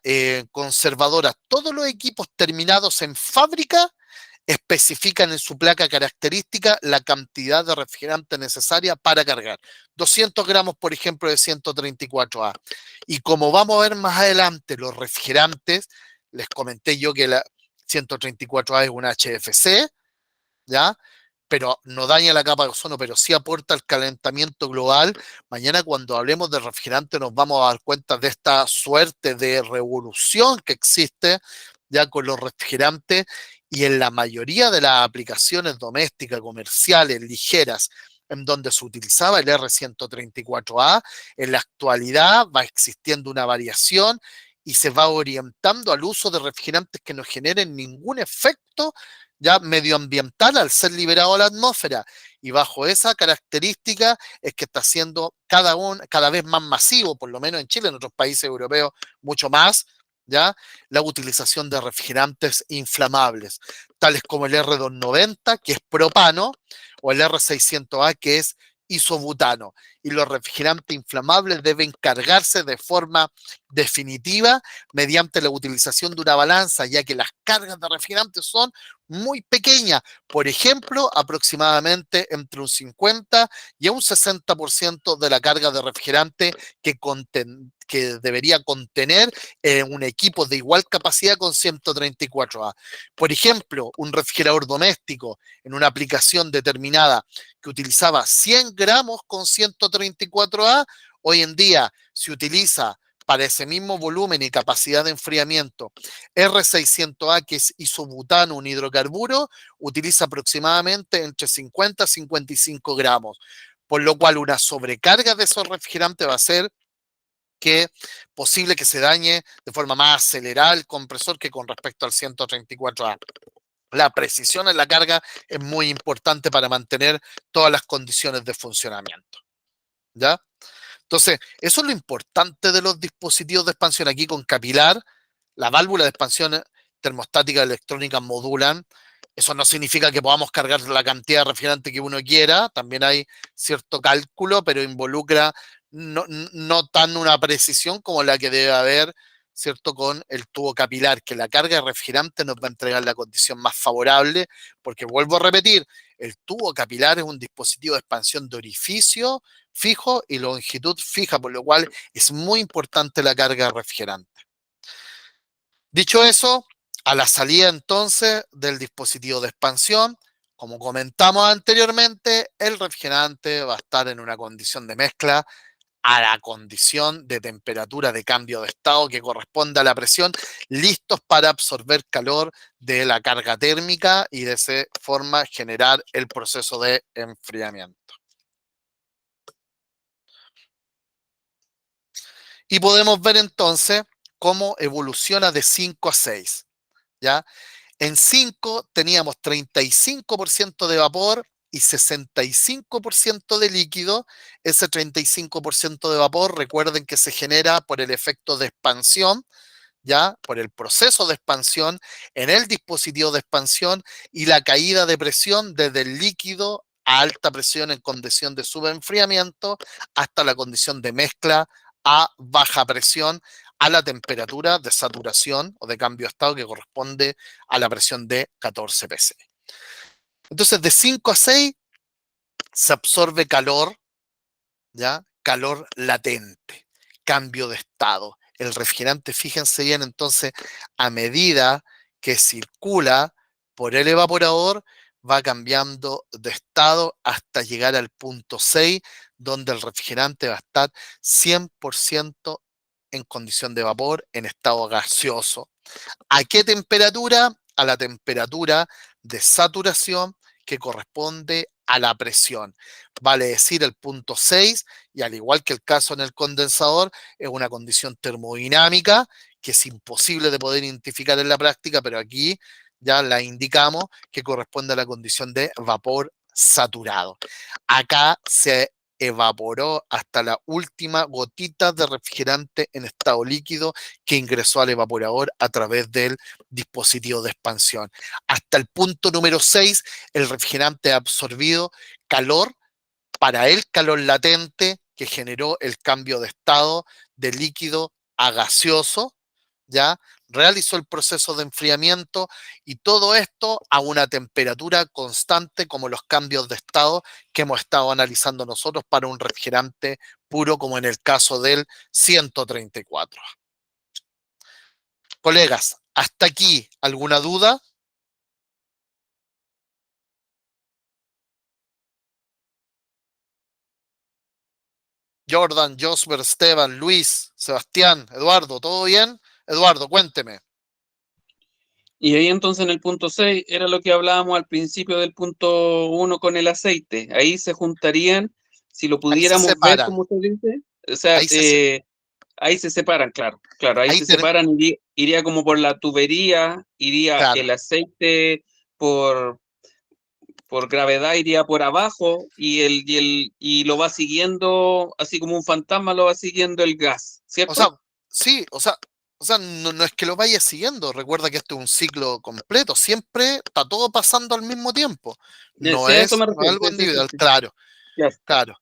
conservadoras, todos los equipos terminados en fábrica especifican en su placa característica la cantidad de refrigerante necesaria para cargar. 200 gramos, por ejemplo, de 134A. Y como vamos a ver más adelante, los refrigerantes, les comenté yo que la 134A es una HFC, ¿ya? Pero no daña la capa de ozono, pero sí aporta al calentamiento global. Mañana, cuando hablemos de refrigerante, nos vamos a dar cuenta de esta suerte de revolución que existe ya con los refrigerantes, y en la mayoría de las aplicaciones domésticas, comerciales, ligeras, en donde se utilizaba el R134A, en la actualidad va existiendo una variación y se va orientando al uso de refrigerantes que no generen ningún efecto ya medioambiental al ser liberado a la atmósfera. Y bajo esa característica es que está siendo cada vez más masivo, por lo menos en Chile, en otros países europeos mucho más, ¿ya? La utilización de refrigerantes inflamables, tales como el R290, que es propano, o el R600A, que es isobutano. Y los refrigerantes inflamables deben cargarse de forma definitiva mediante la utilización de una balanza, ya que las cargas de refrigerantes son muy pequeña, por ejemplo, aproximadamente entre un 50 y un 60% de la carga de refrigerante que debería contener un equipo de igual capacidad con 134A. Por ejemplo, un refrigerador doméstico en una aplicación determinada que utilizaba 100 gramos con 134A, hoy en día se utiliza para ese mismo volumen y capacidad de enfriamiento R600A, que es isobutano, un hidrocarburo, utiliza aproximadamente entre 50 y 55 gramos, por lo cual una sobrecarga de esos refrigerantes va a ser que posible que se dañe de forma más acelerada el compresor que con respecto al 134A. La precisión en la carga es muy importante para mantener todas las condiciones de funcionamiento, ¿ya? Entonces, eso es lo importante de los dispositivos de expansión. Aquí con capilar, la válvula de expansión termostática electrónica modulan. Eso no significa que podamos cargar la cantidad de refrigerante que uno quiera. También hay cierto cálculo, pero involucra no tan una precisión como la que debe haber, ¿cierto? Con el tubo capilar, que la carga de refrigerante nos va a entregar la condición más favorable, porque vuelvo a repetir, el tubo capilar es un dispositivo de expansión de orificio fijo y longitud fija, por lo cual es muy importante la carga de refrigerante. Dicho eso, a la salida entonces del dispositivo de expansión, como comentamos anteriormente, el refrigerante va a estar en una condición de mezcla a la condición de temperatura de cambio de estado que corresponde a la presión, listos para absorber calor de la carga térmica y de esa forma generar el proceso de enfriamiento. Y podemos ver entonces cómo evoluciona de 5 a 6, ¿ya? En 5 teníamos 35% de vapor y 65% de líquido. Ese 35% de vapor, recuerden que se genera por el efecto de expansión, ¿ya? Por el proceso de expansión en el dispositivo de expansión y la caída de presión desde el líquido a alta presión en condición de subenfriamiento hasta la condición de mezcla a baja presión a la temperatura de saturación o de cambio de estado que corresponde a la presión de 14 psi. Entonces, de 5 a 6 se absorbe calor, ¿ya? Calor latente, cambio de estado. El refrigerante, fíjense bien, entonces, a medida que circula por el evaporador, va cambiando de estado hasta llegar al punto 6, donde el refrigerante va a estar 100% en condición de vapor, en estado gaseoso. ¿A qué temperatura? A la temperatura de saturación que corresponde a la presión. Vale decir el punto 6, y al igual que el caso en el condensador, es una condición termodinámica que es imposible de poder identificar en la práctica, pero aquí ya la indicamos que corresponde a la condición de vapor saturado. Acá se evaporó hasta la última gotita de refrigerante en estado líquido que ingresó al evaporador a través del dispositivo de expansión. Hasta el punto número 6, el refrigerante ha absorbido calor para el calor latente que generó el cambio de estado de líquido a gaseoso, ¿ya? Realizó el proceso de enfriamiento y todo esto a una temperatura constante como los cambios de estado que hemos estado analizando nosotros para un refrigerante puro como en el caso del 134. Colegas, ¿hasta aquí alguna duda? Jordan, Josper, Esteban, Luis, Sebastián, Eduardo, ¿todo bien? Eduardo, cuénteme. Y ahí entonces en el punto 6 era lo que hablábamos al principio del punto 1 con el aceite. Ahí se juntarían, si lo Ahí se pudiéramos ver, separan, como usted dice, o sea, ahí se, ahí se separan, claro, claro, ahí ahí se ten- separan, iría como por la tubería, iría claro, el aceite por, por gravedad, iría por abajo y lo va siguiendo, así como un fantasma lo va siguiendo el gas, o sea, ¿cierto? sí, o sea, no es que lo vayas siguiendo, recuerda que esto es un ciclo completo, siempre está todo pasando al mismo tiempo, no Sí, a eso es me refiero, algo sí, sí, sí, individual, sí, claro, claro. claro,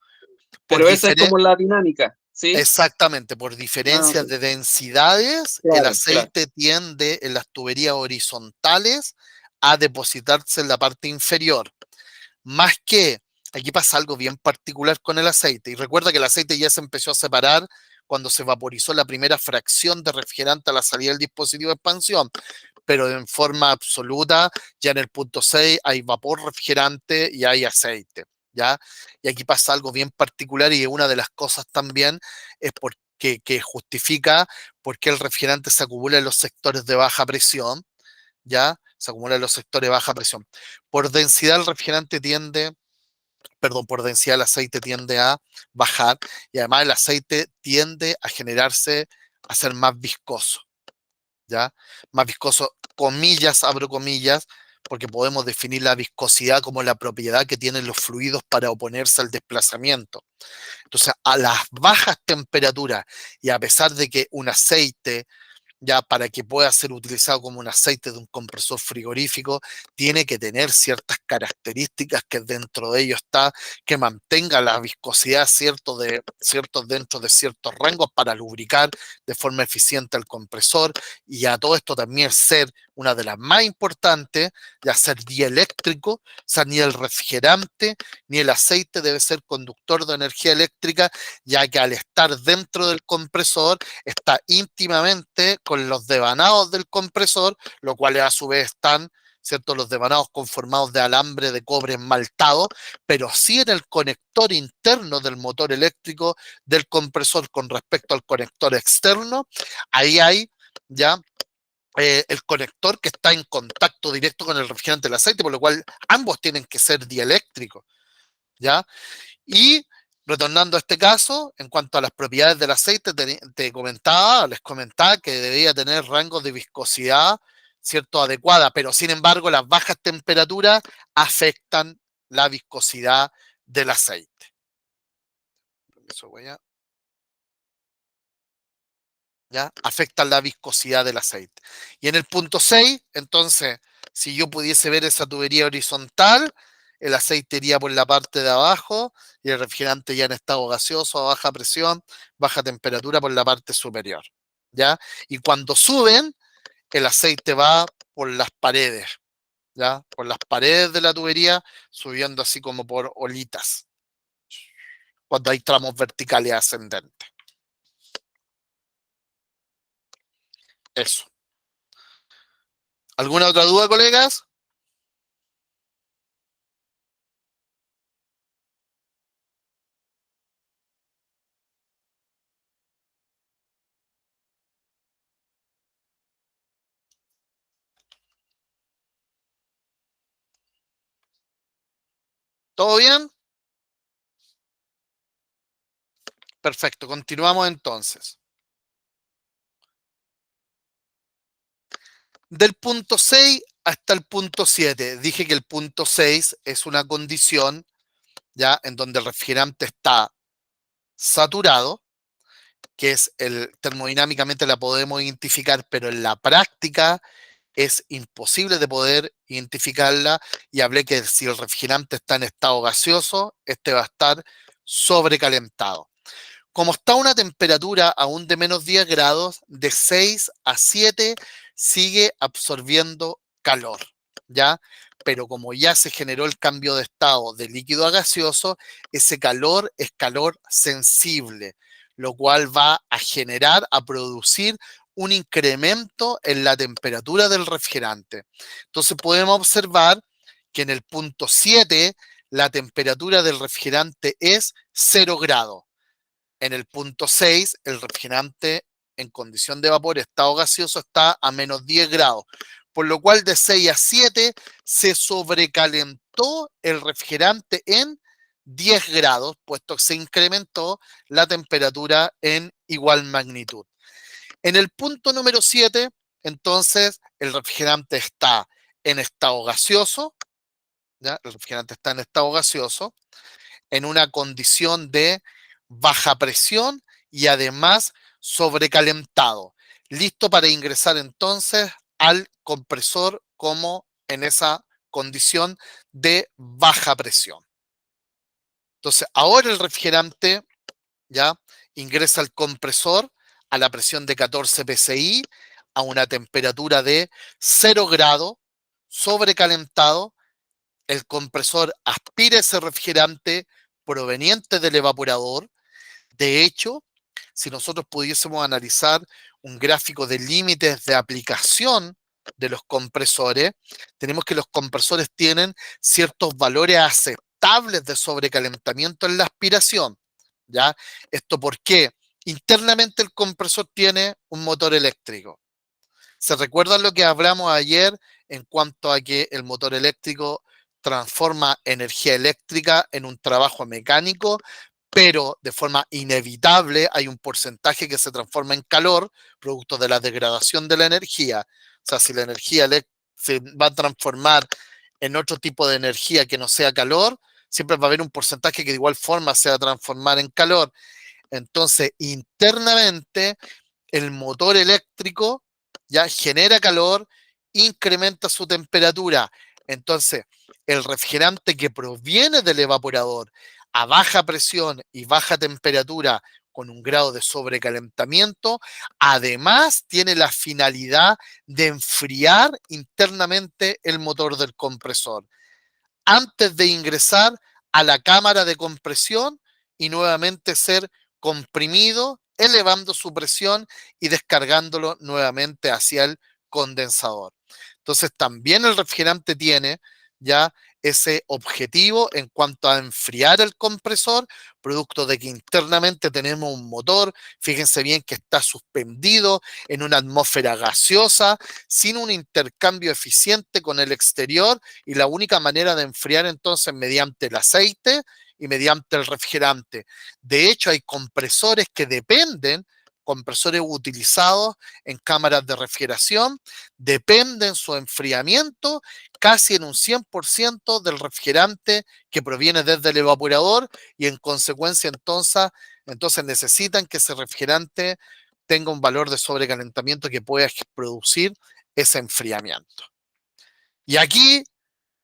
por Pero esa es diferencia. como la dinámica, ¿sí? Exactamente, por Ah, diferencias ok. de densidades, el Claro, claro. aceite tiende en las tuberías horizontales a depositarse en la parte inferior. Más que, aquí pasa algo bien particular con el aceite. Y recuerda que el aceite ya se empezó a separar cuando se vaporizó la primera fracción de refrigerante a la salida del dispositivo de expansión, pero en forma absoluta, ya en el punto 6 hay vapor refrigerante y hay aceite, ¿ya? Y aquí pasa algo bien particular y una de las cosas también es porque que justifica por qué el refrigerante se acumula en los sectores de baja presión, ¿ya? Se acumula en los sectores de baja presión. Por densidad el refrigerante tiende, perdón, por densidad el aceite tiende a bajar y además el aceite tiende a generarse, a ser más viscoso, ¿ya? Más viscoso, comillas, abro comillas, porque podemos definir la viscosidad como la propiedad que tienen los fluidos para oponerse al desplazamiento. Entonces, a las bajas temperaturas y a pesar de que un aceite ya para que pueda ser utilizado como un aceite de un compresor frigorífico, tiene que tener ciertas características que dentro de ello está, que mantenga la viscosidad ciertos dentro de ciertos rangos para lubricar de forma eficiente el compresor y a todo esto también ser una de las más importantes, ya ser dieléctrico, o sea, ni el refrigerante ni el aceite debe ser conductor de energía eléctrica, ya que al estar dentro del compresor está íntimamente con los devanados del compresor, lo cual a su vez están, ¿cierto? Los devanados conformados de alambre de cobre esmaltado, pero sí en el conector interno del motor eléctrico del compresor con respecto al conector externo, ahí hay ya el conector que está en contacto directo con el refrigerante del aceite, por lo cual ambos tienen que ser dieléctricos, ¿ya? Y retornando a este caso, en cuanto a las propiedades del aceite, les comentaba que debía tener rangos de viscosidad, ¿cierto? Adecuada, pero sin embargo las bajas temperaturas afectan la viscosidad del aceite. Eso voy a, ¿ya? Afectan la viscosidad del aceite. Y en el punto 6, entonces, si yo pudiese ver esa tubería horizontal, el aceite iría por la parte de abajo y el refrigerante ya en estado gaseoso, a baja presión, baja temperatura por la parte superior, ¿ya? Y cuando suben, el aceite va por las paredes, ¿ya? Por las paredes de la tubería, subiendo así como por olitas, cuando hay tramos verticales ascendentes. Eso. ¿Alguna otra duda, colegas? ¿Todo bien? Perfecto, continuamos entonces. Del punto 6 hasta el punto 7, dije que el punto 6 es una condición ya en donde el refrigerante está saturado, que es termodinámicamente la podemos identificar, pero en la práctica es imposible de poder identificarla y hablé que si el refrigerante está en estado gaseoso, este va a estar sobrecalentado. Como está a una temperatura aún de menos 10 grados, de 6 a 7 sigue absorbiendo calor, ¿ya? Pero como ya se generó el cambio de estado de líquido a gaseoso, ese calor es calor sensible, lo cual va a generar, a producir un incremento en la temperatura del refrigerante. Entonces podemos observar que en el punto 7 la temperatura del refrigerante es 0 grados. En el punto 6, el refrigerante en condición de vapor, estado gaseoso, está a menos 10 grados, por lo cual de 6 a 7 se sobrecalentó el refrigerante en 10 grados, puesto que se incrementó la temperatura en igual magnitud. En el punto número 7, entonces, el refrigerante está en estado gaseoso, ¿ya? El refrigerante está en estado gaseoso, en una condición de baja presión y además sobrecalentado, listo para ingresar entonces al compresor como en esa condición de baja presión. Entonces, ahora el refrigerante ya ingresa al compresor a la presión de 14 psi a una temperatura de 0 grado, sobrecalentado, el compresor aspira ese refrigerante proveniente del evaporador. De hecho, si nosotros pudiésemos analizar un gráfico de límites de aplicación de los compresores, tenemos que los compresores tienen ciertos valores aceptables de sobrecalentamiento en la aspiración, ¿ya? ¿Esto por qué? Internamente el compresor tiene un motor eléctrico. ¿Se recuerdan lo que hablamos ayer en cuanto a que el motor eléctrico transforma energía eléctrica en un trabajo mecánico, pero de forma inevitable hay un porcentaje que se transforma en calor, producto de la degradación de la energía? O sea, si la energía se va a transformar en otro tipo de energía que no sea calor, siempre va a haber un porcentaje que de igual forma se va a transformar en calor. Entonces, internamente, el motor eléctrico ya genera calor, incrementa su temperatura. Entonces, el refrigerante que proviene del evaporador a baja presión y baja temperatura con un grado de sobrecalentamiento, además tiene la finalidad de enfriar internamente el motor del compresor antes de ingresar a la cámara de compresión y nuevamente ser comprimido, elevando su presión y descargándolo nuevamente hacia el condensador. Entonces también el refrigerante tiene ya ese objetivo en cuanto a enfriar el compresor, producto de que internamente tenemos un motor, fíjense bien que está suspendido en una atmósfera gaseosa, sin un intercambio eficiente con el exterior, y la única manera de enfriar entonces mediante el aceite y mediante el refrigerante. De hecho, hay compresores que dependen, compresores utilizados en cámaras de refrigeración, dependen su enfriamiento casi en un 100% del refrigerante que proviene desde el evaporador, y en consecuencia entonces necesitan que ese refrigerante tenga un valor de sobrecalentamiento que pueda producir ese enfriamiento. Y aquí,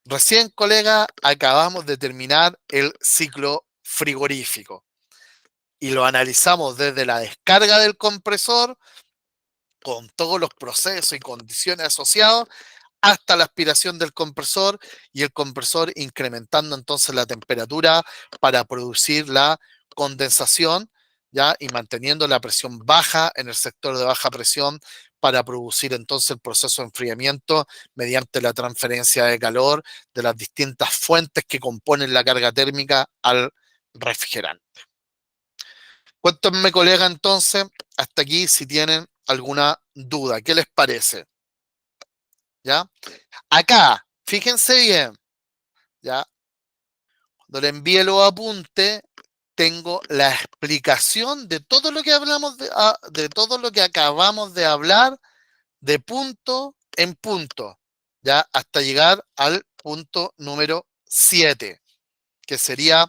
recién, colega, acabamos de terminar el ciclo frigorífico y lo analizamos desde la descarga del compresor con todos los procesos y condiciones asociados hasta la aspiración del compresor, y el compresor incrementando entonces la temperatura para producir la condensación, ¿ya? Y manteniendo la presión baja en el sector de baja presión para producir entonces el proceso de enfriamiento mediante la transferencia de calor de las distintas fuentes que componen la carga térmica al refrigerante. Cuéntenme, colega, entonces, hasta aquí si tienen alguna duda. ¿Qué les parece? ¿Ya? Acá, fíjense bien, ¿ya? Cuando le envíe los apuntes, tengo la explicación de todo lo que hablamos, de todo lo que acabamos de hablar, de punto en punto, ¿ya? Hasta llegar al punto número 7, que sería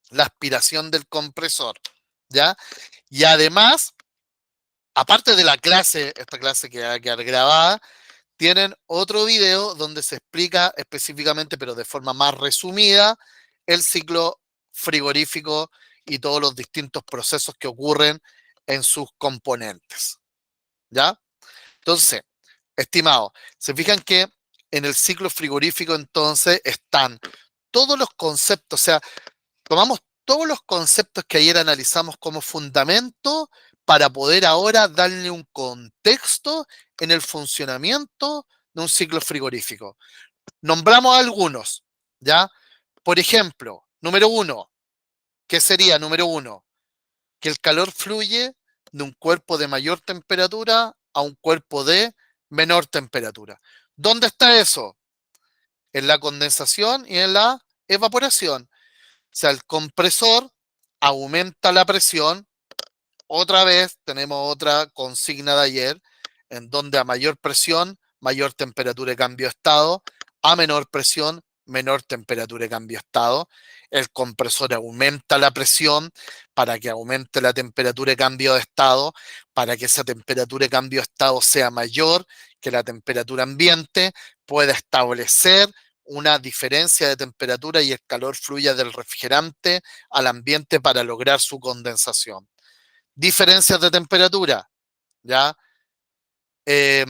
la aspiración del compresor, ¿ya? Y además, aparte de la clase, esta clase que va a quedar grabada, tienen otro video donde se explica específicamente, pero de forma más resumida, el ciclo frigorífico y todos los distintos procesos que ocurren en sus componentes. ¿Ya? Entonces, estimados, se fijan que en el ciclo frigorífico entonces están todos los conceptos, o sea, tomamos todos los conceptos que ayer analizamos como fundamento para poder ahora darle un contexto en el funcionamiento de un ciclo frigorífico. Nombramos algunos, ¿ya? Por ejemplo, número uno, ¿qué sería número uno? Que el calor fluye de un cuerpo de mayor temperatura a un cuerpo de menor temperatura. ¿Dónde está eso? En la condensación y en la evaporación. O sea, el compresor aumenta la presión. Otra vez tenemos otra consigna de ayer, en donde a mayor presión, mayor temperatura de cambio de estado, a menor presión, menor temperatura de cambio de estado. El compresor aumenta la presión para que aumente la temperatura de cambio de estado, para que esa temperatura de cambio de estado sea mayor que la temperatura ambiente, pueda establecer una diferencia de temperatura y el calor fluya del refrigerante al ambiente para lograr su condensación. Diferencias de temperatura, ¿ya? Eh,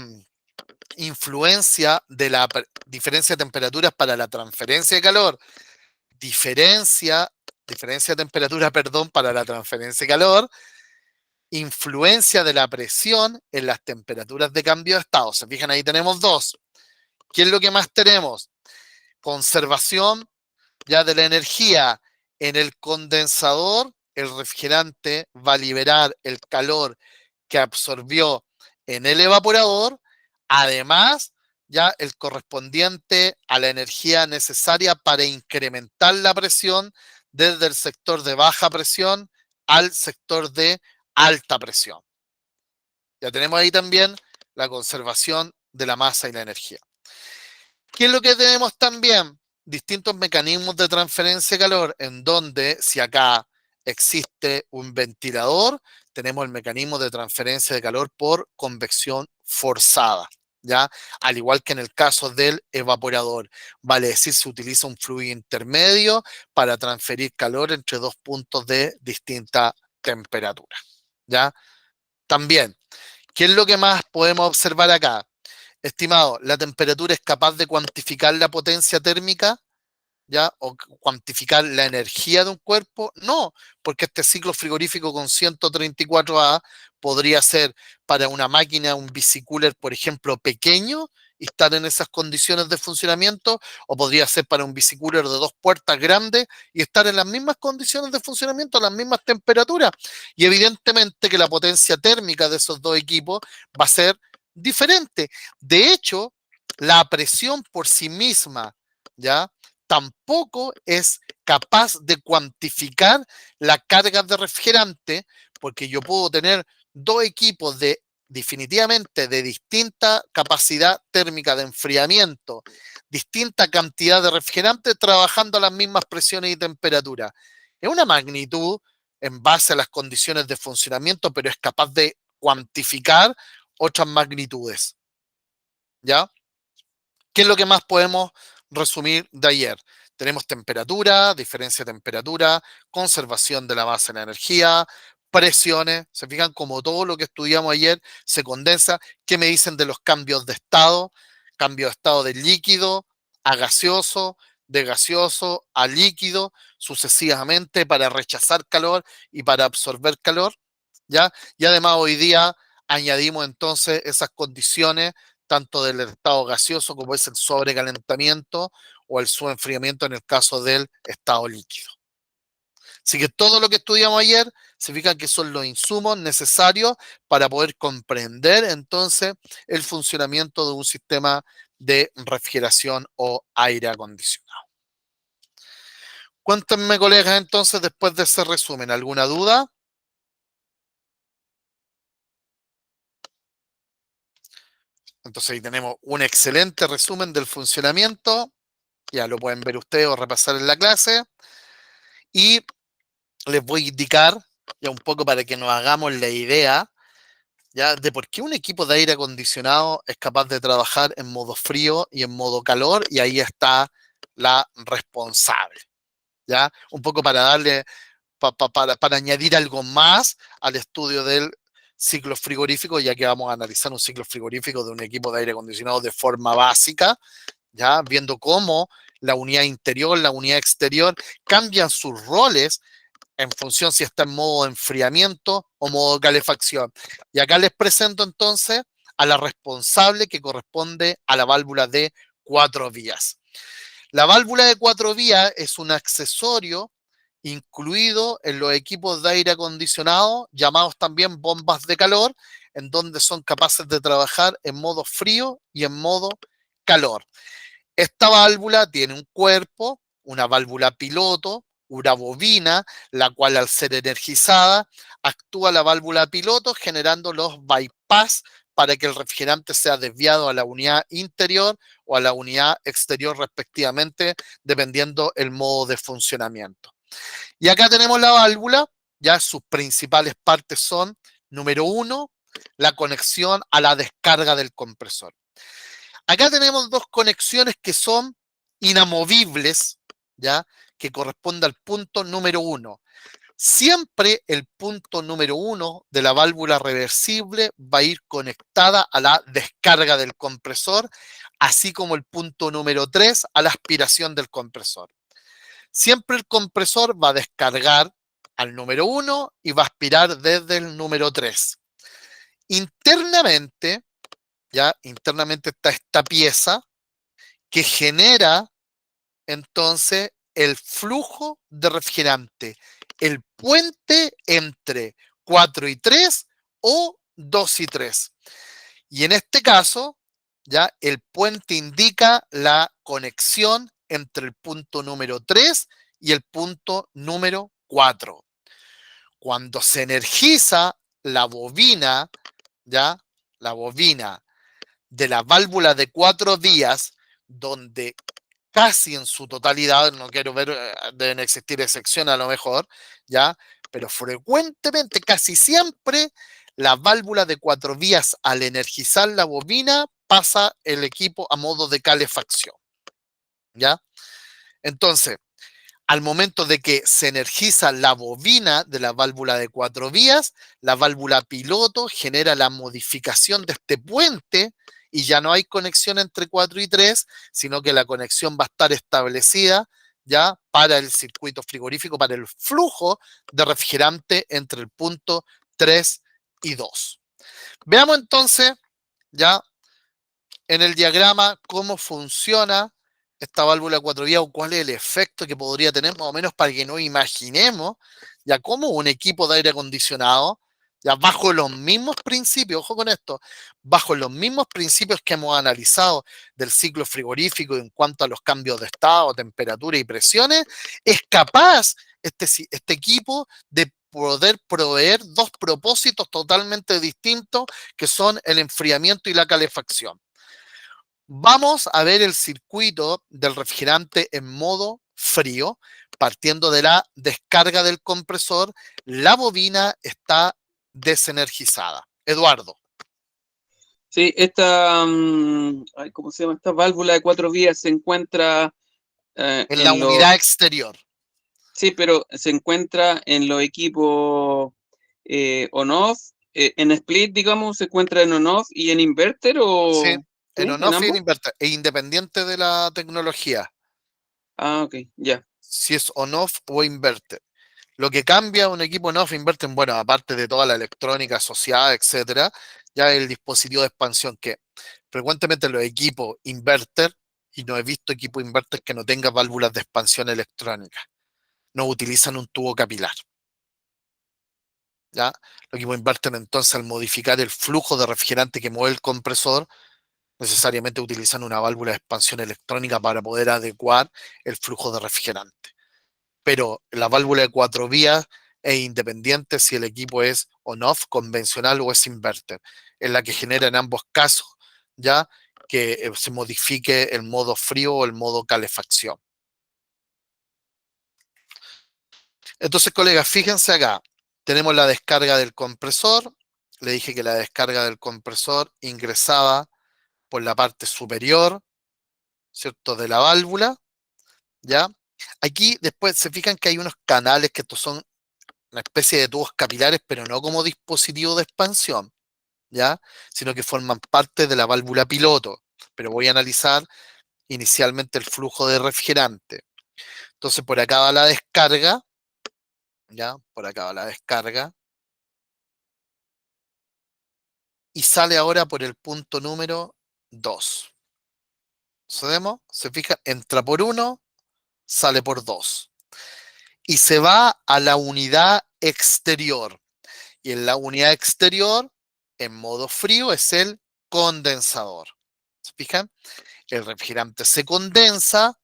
influencia de la diferencia de temperaturas para la transferencia de calor, diferencia de temperatura, perdón, para la transferencia de calor, influencia de la presión en las temperaturas de cambio de estado. Se fijan, ahí tenemos dos. ¿Qué es lo que más tenemos? Conservación ya de la energía en el condensador. El refrigerante va a liberar el calor que absorbió en el evaporador, además ya el correspondiente a la energía necesaria para incrementar la presión desde el sector de baja presión al sector de alta presión. Ya tenemos ahí también la conservación de la masa y la energía. ¿Qué es lo que tenemos también? Distintos mecanismos de transferencia de calor, en donde si acá existe un ventilador, tenemos el mecanismo de transferencia de calor por convección forzada, ¿ya? Al igual que en el caso del evaporador, vale decir, se utiliza un fluido intermedio para transferir calor entre dos puntos de distinta temperatura, ¿ya? También, ¿qué es lo que más podemos observar acá? Estimado, ¿la temperatura es capaz de cuantificar la potencia térmica? ¿Ya? ¿O cuantificar la energía de un cuerpo? No, porque este ciclo frigorífico con 134A podría ser para una máquina, un bicicooler, por ejemplo, pequeño y estar en esas condiciones de funcionamiento, o podría ser para un bicicooler de 2 puertas grande y estar en las mismas condiciones de funcionamiento, a las mismas temperaturas. Y evidentemente que la potencia térmica de esos dos equipos va a ser diferente. De hecho, la presión por sí misma, ¿ya? Tampoco es capaz de cuantificar la carga de refrigerante, porque yo puedo tener dos equipos de definitivamente de distinta capacidad térmica de enfriamiento, distinta cantidad de refrigerante trabajando a las mismas presiones y temperaturas. Es una magnitud en base a las condiciones de funcionamiento, pero es capaz de cuantificar otras magnitudes. ¿Ya? ¿Qué es lo que más podemos resumir de ayer? Tenemos temperatura, diferencia de temperatura, conservación de la masa en la energía, presiones. Se fijan como todo lo que estudiamos ayer se condensa. ¿Qué me dicen de los cambios de estado? Cambio de estado de líquido a gaseoso, de gaseoso a líquido, sucesivamente para rechazar calor y para absorber calor. ¿Ya? Y además hoy día añadimos entonces esas condiciones tanto del estado gaseoso como es el sobrecalentamiento o el subenfriamiento en el caso del estado líquido. Así que todo lo que estudiamos ayer significa que son los insumos necesarios para poder comprender entonces el funcionamiento de un sistema de refrigeración o aire acondicionado. Cuéntenme, colegas, entonces, después de ese resumen, ¿alguna duda? Entonces ahí tenemos un excelente resumen del funcionamiento. Ya lo pueden ver ustedes o repasar en la clase. Y les voy a indicar, ya un poco para que nos hagamos la idea, ya de por qué un equipo de aire acondicionado es capaz de trabajar en modo frío y en modo calor, y ahí está la responsable. ¿Ya? Un poco para darle, para añadir algo más al estudio del ciclo frigorífico, ya que vamos a analizar un ciclo frigorífico de un equipo de aire acondicionado de forma básica, ya viendo cómo la unidad interior, la unidad exterior cambian sus roles en función si está en modo enfriamiento o modo calefacción. Y acá les presento entonces a la responsable que corresponde a la válvula de 4 vías. La válvula de 4 vías es un accesorio incluido en los equipos de aire acondicionado, llamados también bombas de calor, en donde son capaces de trabajar en modo frío y en modo calor. Esta válvula tiene un cuerpo, una válvula piloto, una bobina, la cual al ser energizada actúa la válvula piloto generando los bypass para que el refrigerante sea desviado a la unidad interior o a la unidad exterior respectivamente, dependiendo el modo de funcionamiento. Y acá tenemos la válvula, ya sus principales partes son, número 1, la conexión a la descarga del compresor. Acá tenemos dos conexiones que son inamovibles, ¿ya? Que corresponde al punto número 1. siempre el punto número 1 de la válvula reversible va a ir conectada a la descarga del compresor, así como el punto número 3 a la aspiración del compresor. Siempre el compresor va a descargar al número 1 y va a aspirar desde el número 3. Internamente, ya internamente está esta pieza que genera entonces el flujo de refrigerante, el puente entre 4 y 3 o 2 y 3. Y en este caso, ya el puente indica la conexión entre el punto número 3 y el punto número 4. Cuando se energiza la bobina, ya la bobina de la válvula de 4 vías, donde casi en su totalidad, no quiero ver, deben existir excepciones a lo mejor, ¿ya? Pero frecuentemente, casi siempre, la válvula de 4 vías al energizar la bobina pasa el equipo a modo de calefacción, ¿ya? Entonces, al momento de que se energiza la bobina de la válvula de 4 vías, la válvula piloto genera la modificación de este puente y ya no hay conexión entre 4 y 3, sino que la conexión va a estar establecida ya para el circuito frigorífico, para el flujo de refrigerante entre el punto 3 y 2. Veamos entonces ya en el diagrama cómo funciona esta válvula de 4 vías o cuál es el efecto que podría tener, más o menos para que nos imaginemos ya cómo un equipo de aire acondicionado, ya bajo los mismos principios, ojo con esto, bajo los mismos principios que hemos analizado del ciclo frigorífico en cuanto a los cambios de estado, temperatura y presiones, es capaz este equipo de poder proveer dos propósitos totalmente distintos que son el enfriamiento y la calefacción. Vamos a ver el circuito del refrigerante en modo frío, partiendo de la descarga del compresor. La bobina está desenergizada. Eduardo, Sí, ay, ¿cómo se llama? Esta válvula de 4 vías se encuentra en la en los, unidad exterior. sí, pero se encuentra en los equipos on-off, en split, digamos, se encuentra en on-off y en inverter Sí, o, en ¿sí? ¿En on-off y en ambos? inverter, e independiente de la tecnología, Ah, ok, ya. si es on-off o inverter. Lo que cambia un equipo on-off inverter, bueno, aparte de toda la electrónica asociada, etcétera, ya el dispositivo de expansión que frecuentemente los equipos inverter, y no he visto equipo inverter que no tenga válvulas de expansión electrónica, no utilizan un tubo capilar. ¿Ya? Los equipos inverter entonces al modificar el flujo de refrigerante que mueve el compresor, necesariamente utilizan una válvula de expansión electrónica para poder adecuar el flujo de refrigerante. Pero la válvula de 4 vías es independiente si el equipo es on-off, convencional o es inverter, en la que genera en ambos casos ya que se modifique el modo frío o el modo calefacción. Entonces, colegas, fíjense acá, tenemos la descarga del compresor. Le dije que la descarga del compresor ingresaba por la parte superior, ¿cierto?, de la válvula, ¿ya? Aquí después se fijan que hay unos canales que estos son una especie de tubos capilares, pero no como dispositivo de expansión, ¿ya? Sino que forman parte de la válvula piloto. Pero voy a analizar inicialmente el flujo de refrigerante. Entonces, por acá va la descarga, ¿ya? Por acá va la descarga. Y sale ahora por el punto número 2. ¿Sucedemos? Se fijan, entra por 1, sale por 2. Y se va a la unidad exterior. Y en la unidad exterior, en modo frío, es el condensador. ¿Se fijan? El refrigerante se condensa,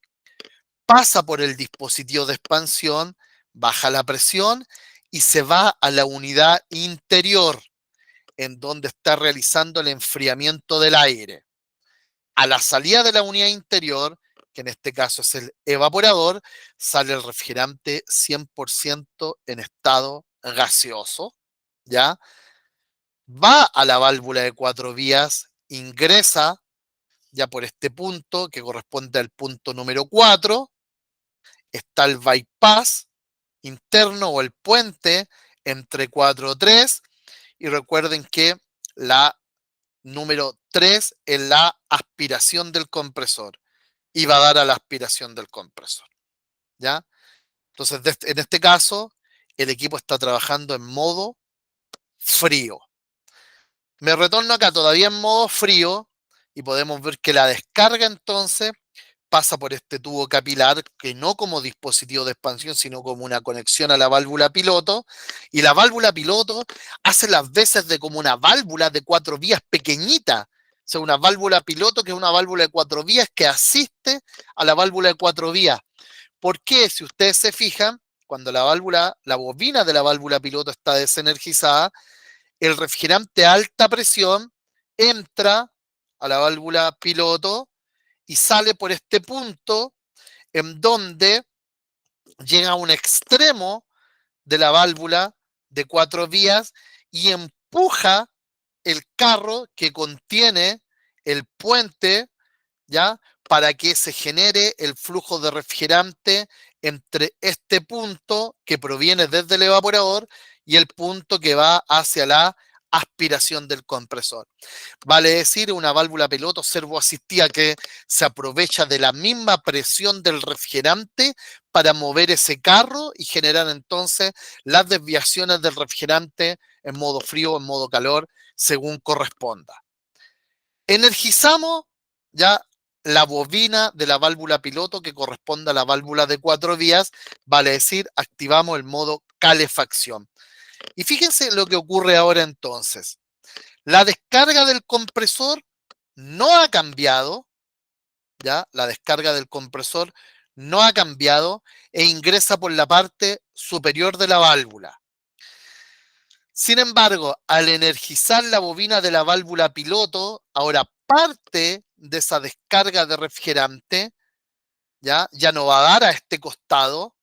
pasa por el dispositivo de expansión, baja la presión y se va a la unidad interior, en donde está realizando el enfriamiento del aire. A la salida de la unidad interior, que en este caso es el evaporador, sale el refrigerante 100% en estado gaseoso, ¿ya? Va a la válvula de 4 vías, ingresa ya por este punto, que corresponde al punto número 4, está el bypass, interno o el puente entre 4-3 y recuerden que la número 3 es la aspiración del compresor y va a dar a la aspiración del compresor, ¿ya? Entonces, en este caso, el equipo está trabajando en modo frío. Me retorno acá todavía en modo frío y podemos ver que la descarga entonces pasa por este tubo capilar que no como dispositivo de expansión, sino como una conexión a la válvula piloto. Y la válvula piloto hace las veces de como una válvula de 4 vías pequeñita. O sea, una válvula piloto que es una válvula de 4 vías que asiste a la válvula de 4 vías. ¿Por qué? Si ustedes se fijan, cuando la bobina de la válvula piloto está desenergizada, el refrigerante a alta presión entra a la válvula piloto y sale por este punto en donde llega a un extremo de la válvula de 4 vías y empuja el carro que contiene el puente, ¿ya? Para que se genere el flujo de refrigerante entre este punto que proviene desde el evaporador y el punto que va hacia la aspiración del compresor. Vale decir, una válvula piloto servoasistida que se aprovecha de la misma presión del refrigerante para mover ese carro y generar entonces las desviaciones del refrigerante en modo frío o en modo calor, según corresponda. Energizamos ya la bobina de la válvula piloto que corresponde a la válvula de 4 vías, vale decir, activamos el modo calefacción. Y fíjense lo que ocurre ahora entonces. La descarga del compresor no ha cambiado, ¿ya? La descarga del compresor no ha cambiado e ingresa por la parte superior de la válvula. Sin embargo, al energizar la bobina de la válvula piloto, ahora parte de esa descarga de refrigerante, ya no va a dar a este costado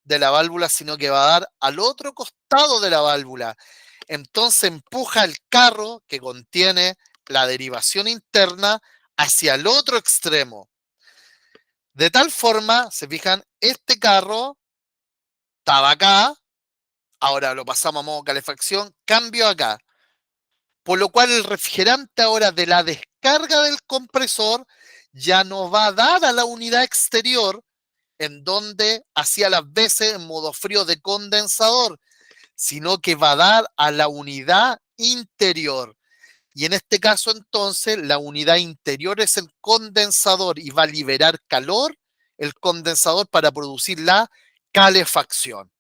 de la válvula, sino que va a dar al otro costado de la válvula. Entonces empuja el carro que contiene la derivación interna hacia el otro extremo. De tal forma, se fijan, este carro estaba acá, ahora lo pasamos a modo calefacción, cambio acá. Por lo cual el refrigerante ahora de la descarga del compresor ya no va a dar a la unidad exterior en donde hacía las veces en modo frío de condensador, sino que va a dar a la unidad interior. Y en este caso entonces la unidad interior es el condensador y va a liberar calor el condensador para producir la calefacción.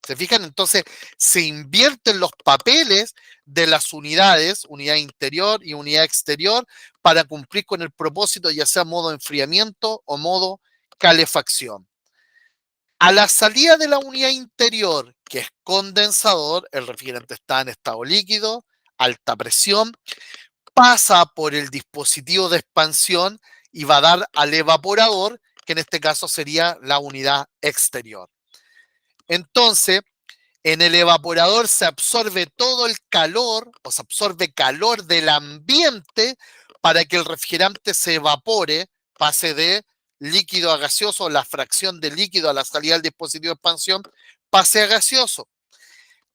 ¿Se fijan? Entonces se invierten los papeles de las unidades, unidad interior y unidad exterior, para cumplir con el propósito, ya sea modo enfriamiento o modo calefacción. A la salida de la unidad interior, que es condensador, el refrigerante está en estado líquido, alta presión, pasa por el dispositivo de expansión y va a dar al evaporador, que en este caso sería la unidad exterior. Entonces, en el evaporador se absorbe todo el calor, o se absorbe calor del ambiente para que el refrigerante se evapore, pase de líquido a gaseoso, la fracción de líquido a la salida del dispositivo de expansión pase a gaseoso.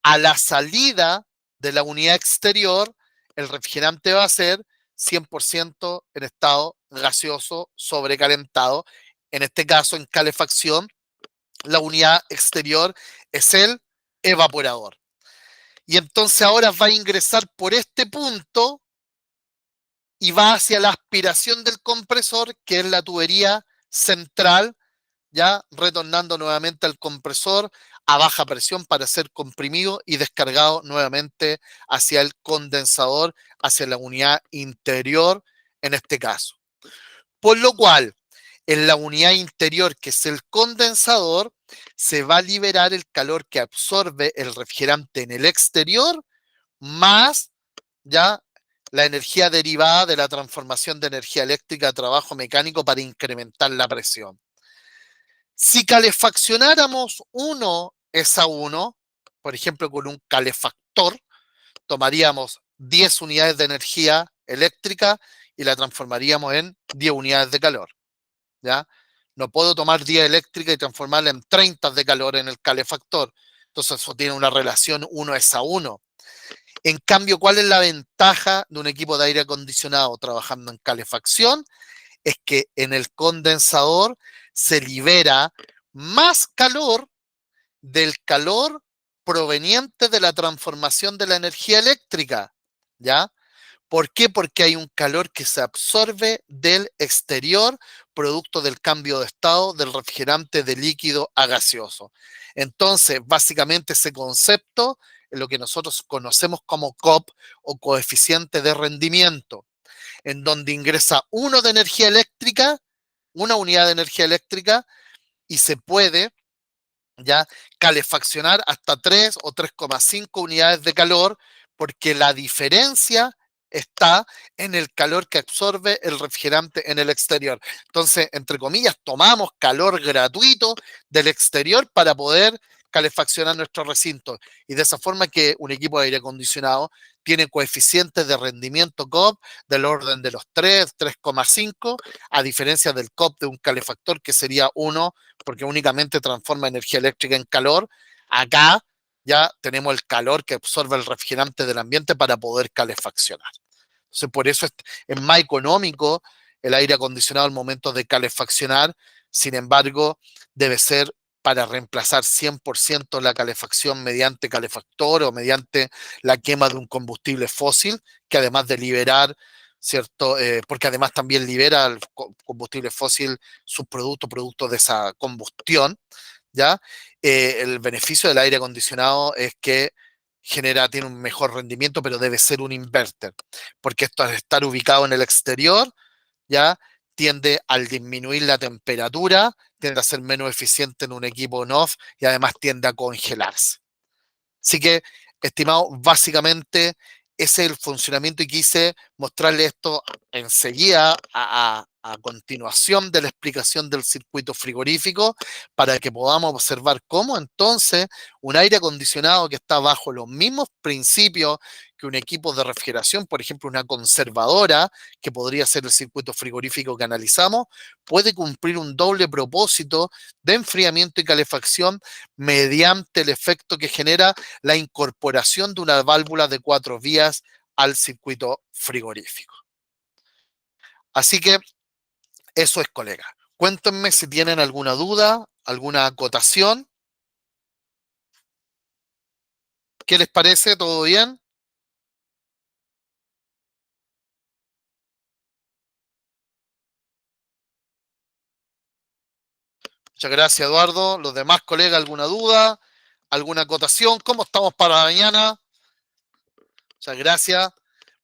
A la salida de la unidad exterior, el refrigerante va a ser 100% en estado gaseoso sobrecalentado. En este caso, en calefacción, la unidad exterior es el evaporador. Y entonces ahora va a ingresar por este punto y va hacia la aspiración del compresor, que es la tubería central, ya retornando nuevamente al compresor a baja presión para ser comprimido y descargado nuevamente hacia el condensador, hacia la unidad interior en este caso. Por lo cual, en la unidad interior, que es el condensador, se va a liberar el calor que absorbe el refrigerante en el exterior, más ya la energía derivada de la transformación de energía eléctrica a trabajo mecánico para incrementar la presión. Si calefaccionáramos 1 es a 1, por ejemplo, con un calefactor, tomaríamos 10 unidades de energía eléctrica y la transformaríamos en 10 unidades de calor, ¿ya? No puedo tomar 10 eléctrica y transformarla en 30 de calor en el calefactor. Entonces eso tiene una relación 1:1. En cambio, ¿cuál es la ventaja de un equipo de aire acondicionado trabajando en calefacción? Es que en el condensador se libera más calor del calor proveniente de la transformación de la energía eléctrica, ¿ya? ¿Por qué? Porque hay un calor que se absorbe del exterior, producto del cambio de estado del refrigerante de líquido a gaseoso. Entonces, básicamente ese concepto es lo que nosotros conocemos como COP o coeficiente de rendimiento, en donde ingresa uno de energía eléctrica, una unidad de energía eléctrica, y se puede ya calefaccionar hasta 3 o 3,5 unidades de calor, porque la diferencia está en el calor que absorbe el refrigerante en el exterior. Entonces, entre comillas, tomamos calor gratuito del exterior para poder calefaccionar nuestro recinto. Y de esa forma que un equipo de aire acondicionado tiene coeficientes de rendimiento COP del orden de los 3, 3,5, a diferencia del COP de un calefactor que sería 1, porque únicamente transforma energía eléctrica en calor. Acá ya tenemos el calor que absorbe el refrigerante del ambiente para poder calefaccionar. Entonces, por eso es más económico el aire acondicionado al momento de calefaccionar. Sin embargo, debe ser para reemplazar 100% la calefacción mediante calefactor o mediante la quema de un combustible fósil, que además de liberar, ¿cierto? Porque además también libera el combustible fósil subproducto, producto de esa combustión, ¿ya? El beneficio del aire acondicionado es que tiene un mejor rendimiento, pero debe ser un inverter, porque esto al estar ubicado en el exterior, ya tiende al disminuir la temperatura, tiende a ser menos eficiente en un equipo on-off y además tiende a congelarse. Así que, estimado, básicamente ese es el funcionamiento y quise mostrarle esto enseguida a continuación de la explicación del circuito frigorífico para que podamos observar cómo entonces un aire acondicionado que está bajo los mismos principios que un equipo de refrigeración, por ejemplo, una conservadora, que podría ser el circuito frigorífico que analizamos, puede cumplir un doble propósito de enfriamiento y calefacción mediante el efecto que genera la incorporación de una válvula de 4 vías al circuito frigorífico. Así que eso es, colega. Cuéntenme si tienen alguna duda, alguna acotación. ¿Qué les parece? ¿Todo bien? Muchas gracias, Eduardo. Los demás colegas, ¿alguna duda? ¿Alguna acotación? ¿Cómo estamos para mañana? Muchas gracias.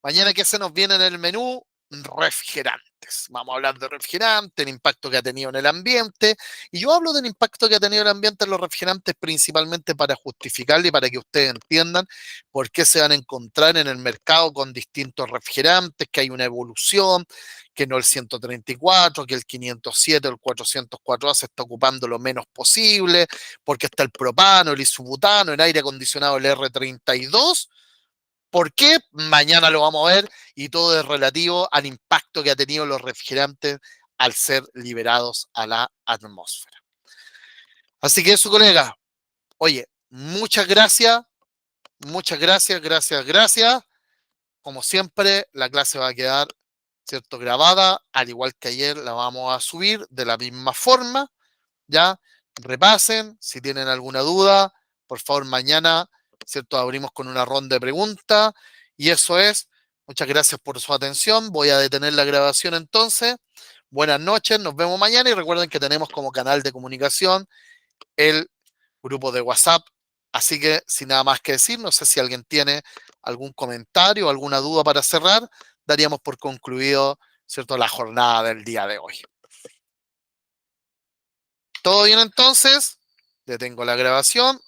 Mañana, ¿qué se nos viene en el menú? Refrigerantes. Vamos a hablar de refrigerantes, el impacto que ha tenido en el ambiente. Y yo hablo del impacto que ha tenido el ambiente en los refrigerantes principalmente para justificarle y para que ustedes entiendan por qué se van a encontrar en el mercado con distintos refrigerantes, que hay una evolución, que no el 134, que el 507 o el 404A se está ocupando lo menos posible, porque está el propano, el isobutano, el aire acondicionado, el R32. ¿Por qué? Mañana lo vamos a ver y todo es relativo al impacto que ha tenido los refrigerantes al ser liberados a la atmósfera. Así que eso, colega. Oye, muchas gracias, gracias, gracias. Como siempre, la clase va a quedar, ¿cierto?, grabada, al igual que ayer la vamos a subir de la misma forma, ¿ya? Repasen, si tienen alguna duda, por favor, mañana, ¿cierto? Abrimos con una ronda de preguntas y eso es. Muchas gracias por su atención. Voy a detener la grabación entonces. Buenas noches, nos vemos mañana y recuerden que tenemos como canal de comunicación el grupo de WhatsApp. Así que sin nada más que decir, no sé si alguien tiene algún comentario o alguna duda para cerrar, daríamos por concluido, ¿cierto?, la jornada del día de hoy. ¿Todo bien entonces? Detengo la grabación.